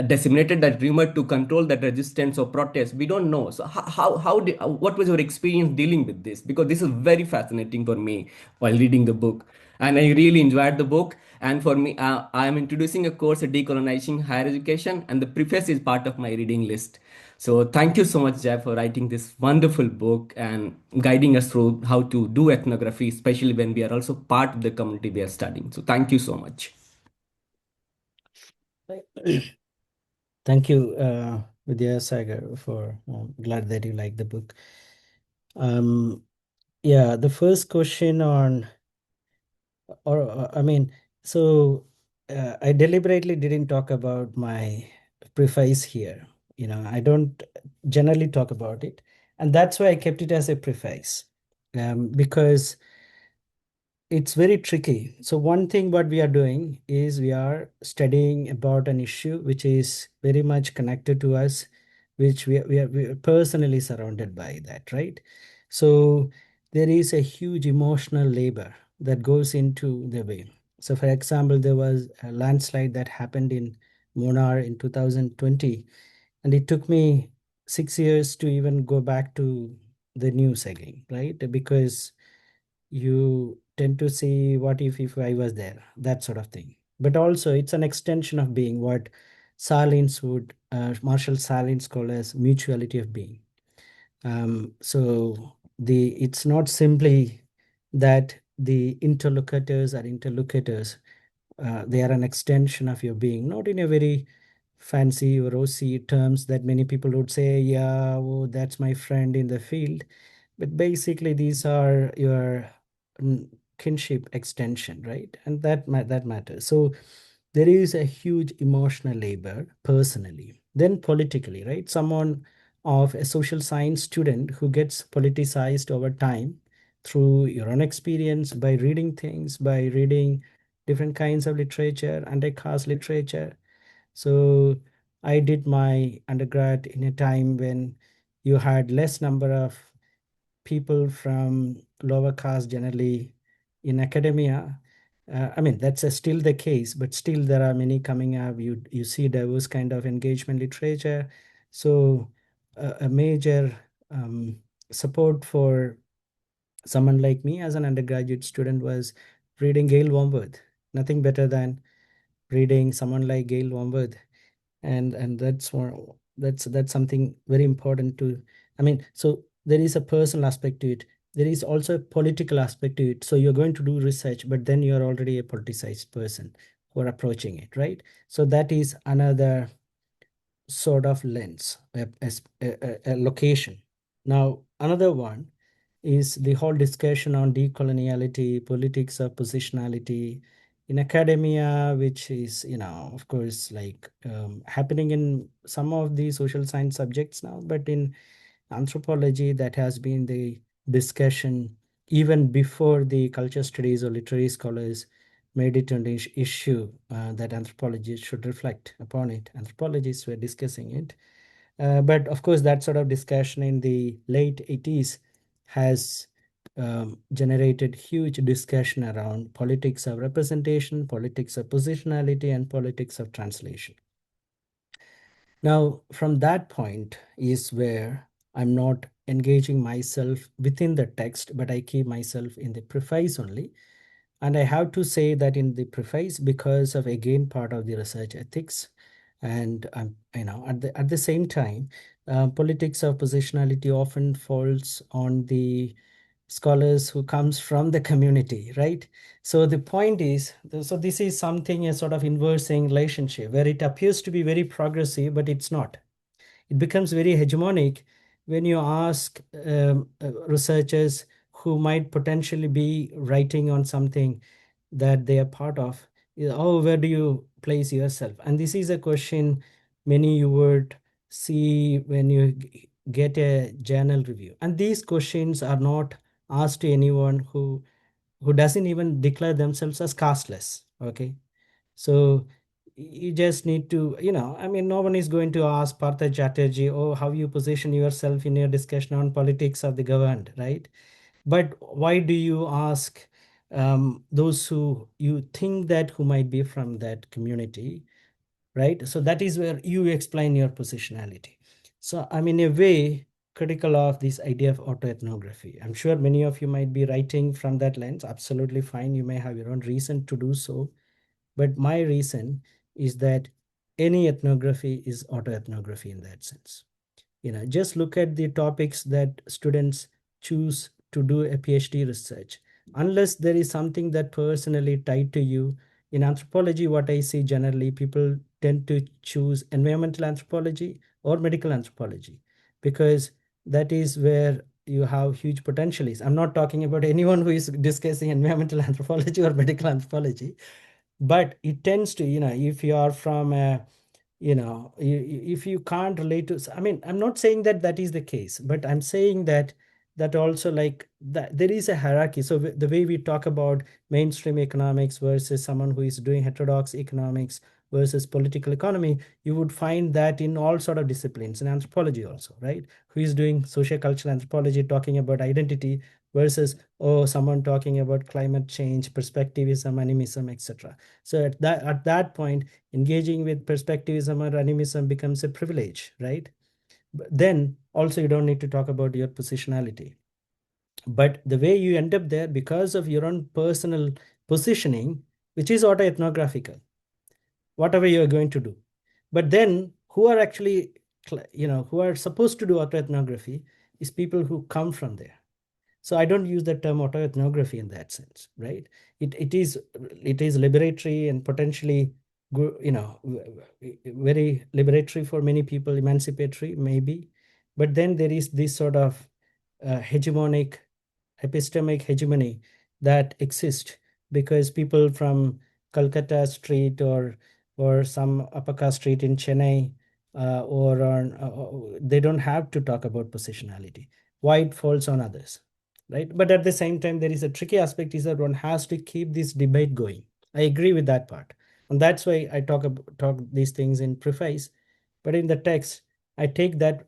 S6: disseminated that rumor to control that resistance or protest. We don't know. So how did, what was your experience dealing with this? Because this is very fascinating for me while reading the book, and I really enjoyed the book. And for me, I am introducing a course at Decolonizing Higher Education, and the preface is part of my reading list. So thank you so much, Jay, for writing this wonderful book and guiding us through how to do ethnography, especially when we are also part of the community we are studying. So thank you so much.
S2: Thank you, Vidya Sagar, for glad that you like the book. Yeah, the first question on, or I mean, so I deliberately didn't talk about my preface here. I don't generally talk about it, and that's why I kept it as a preface, because it's very tricky. So one thing what we are doing is we are studying about an issue which is very much connected to us, which we are personally surrounded by that, right? So there is a huge emotional labor that goes into the way. So for example, there was a landslide that happened in Munnar in 2020, and it took me 6 years to even go back to the news again, right? Because you tend to see what if I was there, that sort of thing. But also it's an extension of being, what Marshall Salins call as mutuality of being. So it's not simply that the interlocutors are interlocutors. They are an extension of your being, not in a very fancy or rosy terms that many people would say, yeah, oh, that's my friend in the field. But basically, these are your mm, kinship extension, right? And that matters. So there is a huge emotional labor personally, then politically, right? Someone of a social science student who gets politicized over time through your own experience by reading things, by reading different kinds of literature, underclass literature. So I did my undergrad in a time when you had less number of people from lower caste generally in academia. I mean, that's still the case, but still there are many coming up. You see diverse kind of engagement literature. So a major support for someone like me as an undergraduate student was reading Gail Wormworth. Nothing better than reading someone like Gail Wormworth, and that's something very important to. I mean, so there is a personal aspect to it. There is also a political aspect to it. So you're going to do research, but then you're already a politicized person who are approaching it, right? So that is another sort of lens, a location. Now, another one is the whole discussion on decoloniality, politics of positionality in academia, which is, of course, like happening in some of the social science subjects now, but in anthropology, that has been the discussion even before the culture studies or literary scholars made it an issue that anthropologists should reflect upon it. Anthropologists were discussing it. But of course, that sort of discussion in the late 80s has generated huge discussion around politics of representation, politics of positionality, and politics of translation. Now, from that point is where I'm not engaging myself within the text, but I keep myself in the preface only. And I have to say that in the preface, because of again part of the research ethics, and at the same time, politics of positionality often falls on the scholars who comes from the community, right? So the point is, so this is something, a sort of inversing relationship where it appears to be very progressive, but it's not. It becomes very hegemonic when you ask researchers who might potentially be writing on something that they are part of, oh, where do you place yourself? And this is a question many you would see when you get a journal review. And these questions are not asked to anyone who doesn't even declare themselves as casteless. Okay, so you just need to, I mean, no one is going to ask Partha Chatterjee, oh, how you position yourself in your discussion on politics of the governed, right? But why do you ask those who you think that who might be from that community, right? So that is where you explain your positionality. So I'm in a way critical of this idea of autoethnography. I'm sure many of you might be writing from that lens. Absolutely fine. You may have your own reason to do so. But my reason is that any ethnography is autoethnography in that sense. Just look at the topics that students choose to do a PhD research. Unless there is something that personally tied to you, in anthropology, what I see generally, people tend to choose environmental anthropology or medical anthropology because that is where you have huge potential is. I'm not talking about anyone who is discussing environmental anthropology or medical anthropology, but it tends to, if you are from a, if you can't relate to, I mean, I'm not saying that that is the case, but I'm saying that also, like, that there is a hierarchy. So the way we talk about mainstream economics versus someone who is doing heterodox economics versus political economy, you would find that in all sort of disciplines, in anthropology also, right? Who is doing sociocultural anthropology talking about identity versus, oh, someone talking about climate change, perspectivism, animism, etc. So at that point, engaging with perspectivism or animism becomes a privilege, right? But then also you don't need to talk about your positionality. But the way you end up there because of your own personal positioning, which is autoethnographical, whatever you're going to do. But then who are actually, who are supposed to do autoethnography is people who come from there. So I don't use the term autoethnography in that sense, right? It is liberatory and potentially very liberatory for many people, emancipatory maybe. But then there is this sort of hegemonic, epistemic hegemony that exists because people from Calcutta Street or some upper caste street in Chennai or on, they don't have to talk about positionality. Why it falls on others, right? But at the same time, there is a tricky aspect is that one has to keep this debate going. I agree with that part, and that's why I talk these things in preface. But in the text, I take that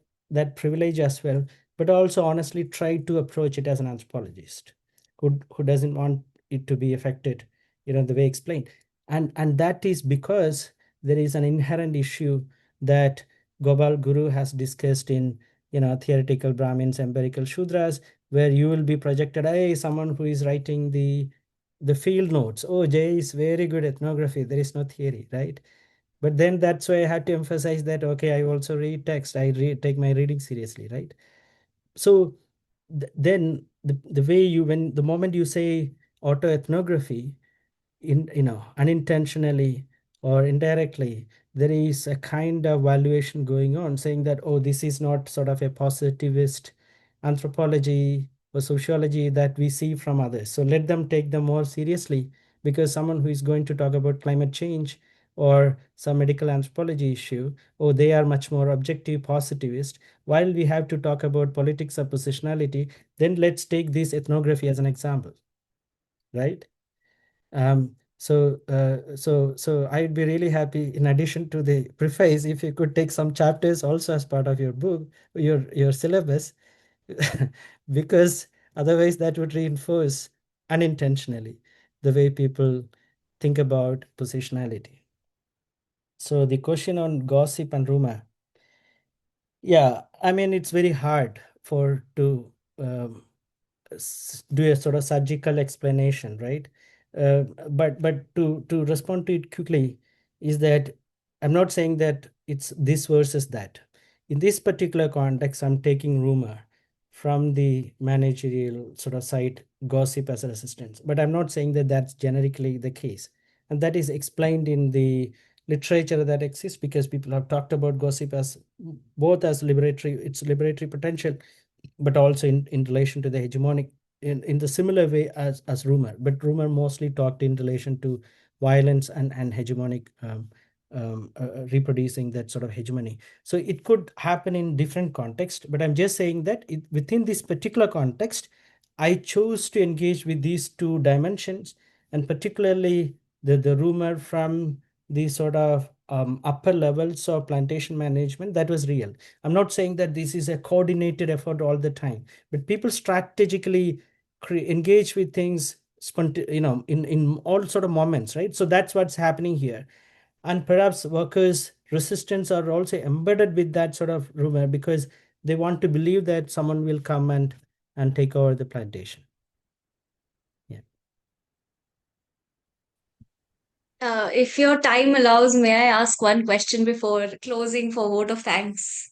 S2: privilege as well, but also honestly try to approach it as an anthropologist who doesn't want it to be affected, the way explained. And that is because there is an inherent issue that Gopal Guru has discussed in theoretical Brahmins, empirical Shudras, where you will be projected, hey, someone who is writing the field notes. Oh, Jay is very good ethnography. There is no theory, right? But then that's why I had to emphasize that, okay, I also read text. Take my reading seriously, right? So then the way when the moment you say autoethnography, unintentionally or indirectly, there is a kind of valuation going on saying that, oh, this is not sort of a positivist anthropology or sociology that we see from others, so let them take them more seriously, because someone who is going to talk about climate change or some medical anthropology issue, oh, they are much more objective positivist, while we have to talk about politics of positionality. Then let's take this ethnography as an example, right? So I'd be really happy, in addition to the preface, if you could take some chapters also as part of your book, your syllabus, because otherwise that would reinforce unintentionally the way people think about positionality. So the question on gossip and rumor, yeah, I mean, it's very hard to do a sort of surgical explanation, right? But to respond to it quickly is that I'm not saying that it's this versus that. In this particular context, I'm taking rumor from the managerial sort of site gossip as a resistance, but I'm not saying that that's generically the case, and that is explained in the literature that exists, because people have talked about gossip as both as liberatory, its liberatory potential, but also in relation to the hegemonic, in the similar way as rumor, but rumor mostly talked in relation to violence and hegemonic, reproducing that sort of hegemony. So it could happen in different context, but I'm just saying that within this particular context, I chose to engage with these two dimensions, and particularly the rumor from the sort of upper levels of plantation management that was real. I'm not saying that this is a coordinated effort all the time, but people strategically engage with things in all sort of moments, right? So that's what's happening here. And perhaps workers' resistance are also embedded with that sort of rumor, because they want to believe that someone will come and take over the plantation. Yeah.
S1: If your time allows, may I ask one question before closing for vote of thanks?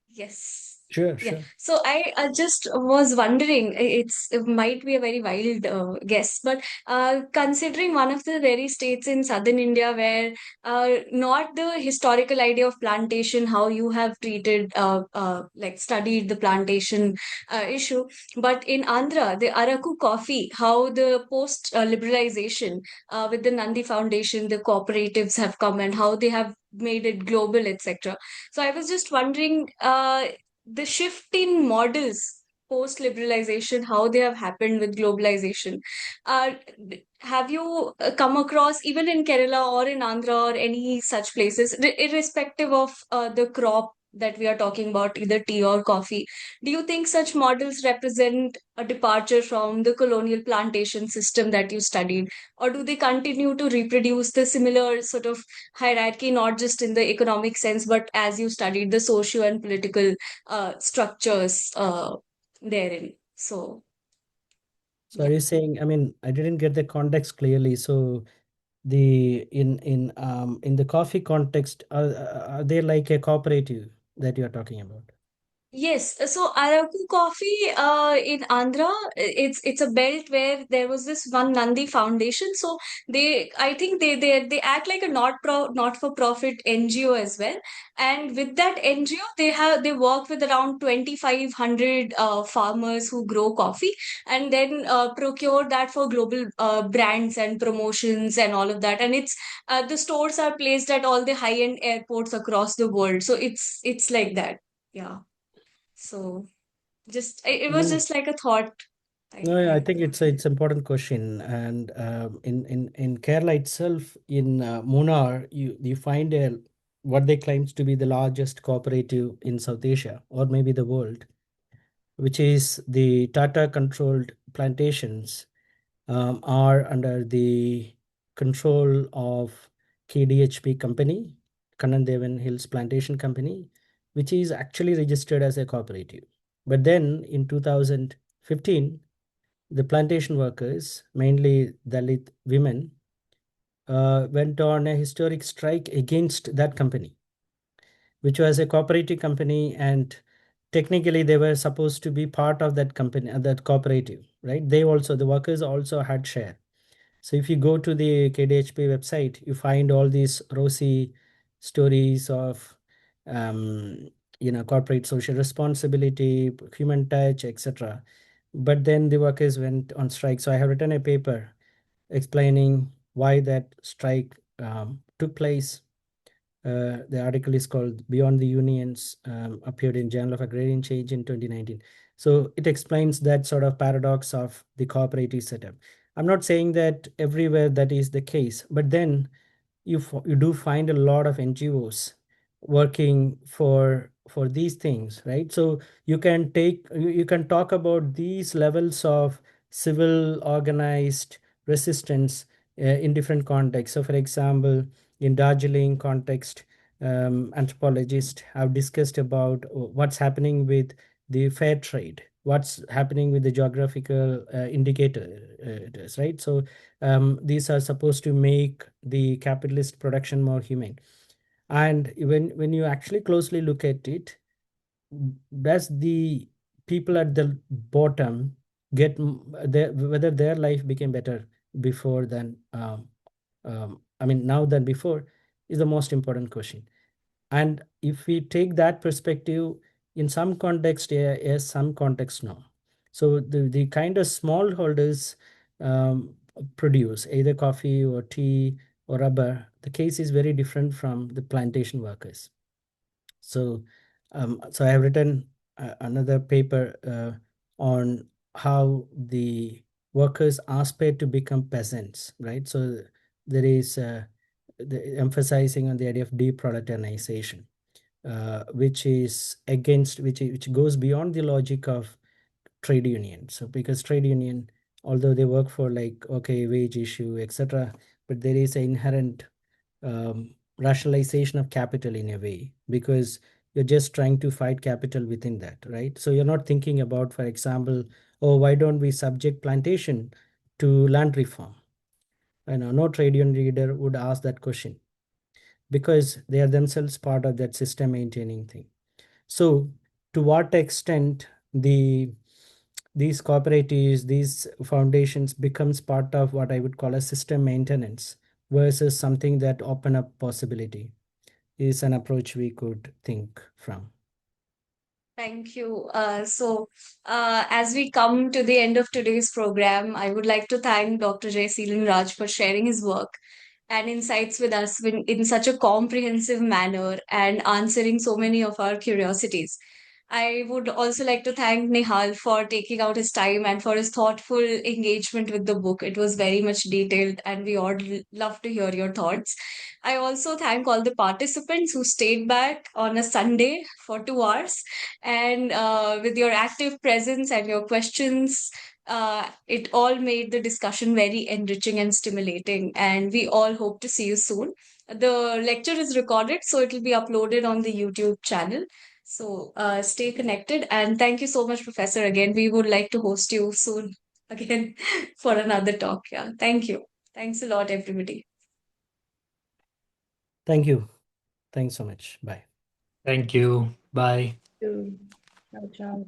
S1: Yes.
S2: Sure,
S1: Yeah.
S2: sure.
S1: So I just was wondering, it might be a very wild guess, but considering one of the very states in southern India where not the historical idea of plantation, how you have treated, like studied the plantation issue, but in Andhra, the Araku coffee, how the post liberalization with the Nandi Foundation, the cooperatives have come and how they have made it global, etc. So I was just wondering, the shift in models post liberalization, how they have happened with globalization. Uh, have you come across, even in Kerala or in Andhra or any such places, irrespective of the crop that we are talking about, either tea or coffee, do you think such models represent a departure from the colonial plantation system that you studied? Or do they continue to reproduce the similar sort of hierarchy, not just in the economic sense, but as you studied the socio and political structures therein? So,
S2: So are
S1: yeah.
S2: you saying, I mean, I didn't get the context clearly. So in the coffee context, are they like a cooperative that you are talking about?
S1: Yes, so Araku coffee in Andhra, it's a belt where there was this one Nandi Foundation. So I think they act like a not for profit NGO as well. And with that NGO, they work with around 2,500 farmers who grow coffee, and then procure that for global brands and promotions and all of that. And it's the stores are placed at all the high-end airports across the world. So it's like that. Yeah. So it was
S2: No,
S1: just like a thought.
S2: no, I think
S1: Yeah.
S2: it's important question. And in Kerala itself, in Munnar, you find a what they claims to be the largest cooperative in South Asia or maybe the world, which is the Tata controlled plantations are under the control of KDHP company, Kannandevan Hills Plantation Company, which is actually registered as a cooperative. But then in 2015, the plantation workers, mainly Dalit women, went on a historic strike against that company, which was a cooperative company, and technically they were supposed to be part of that company, that cooperative, right? The workers also had share. So if you go to the KDHP website, you find all these rosy stories of, um, corporate social responsibility, human touch, etc. But then the workers went on strike. So I have written a paper explaining why that strike took place. The article is called Beyond the Unions, appeared in Journal of Agrarian Change in 2019. So it explains that sort of paradox of the cooperative setup. I'm not saying that everywhere that is the case, but then you do find a lot of NGOs working for these things, right? So you can talk about these levels of civil organized resistance in different contexts. So for example, in Darjeeling context, anthropologists have discussed about what's happening with the fair trade, what's happening with the geographical indicators, right? So these are supposed to make the capitalist production more humane. And when you actually closely look at it, does the people at the bottom get whether their life became better before than I mean now than before is the most important question. And if we take that perspective, in some context, yes, some context, no. So the kind of smallholders produce either coffee or tea or rubber, the case is very different from the plantation workers. So, so I have written another paper on how the workers aspire to become peasants, right? So there is emphasizing on the idea of deproletarianization, which is against which goes beyond the logic of trade union. So because trade union, although they work for like okay wage issue etc., but there is an inherent rationalization of capital in a way, because you're just trying to fight capital within that, right? So you're not thinking about, for example, oh, why don't we subject plantation to land reform? I know no trade union leader would ask that question, because they are themselves part of that system maintaining thing. So to what extent these cooperatives, these foundations becomes part of what I would call a system maintenance versus something that open up possibility is an approach we could think from.
S1: Thank you. As we come to the end of today's program, I would like to thank Dr. Jayaseelan Raj for sharing his work and insights with us in such a comprehensive manner and answering so many of our curiosities. I would also like to thank Nihal for taking out his time and for his thoughtful engagement with the book. It was very much detailed, and we all love to hear your thoughts. I also thank all the participants who stayed back on a Sunday for 2 hours. And with your active presence and your questions, it all made the discussion very enriching and stimulating. And we all hope to see you soon. The lecture is recorded, so it will be uploaded on the YouTube channel. So stay connected. And thank you so much, Professor. Again, we would like to host you soon again for another talk. Yeah. Thank you. Thanks a lot, everybody.
S2: Thank you. Thanks so much. Bye.
S3: Thank you. Bye.
S5: Ciao, ciao.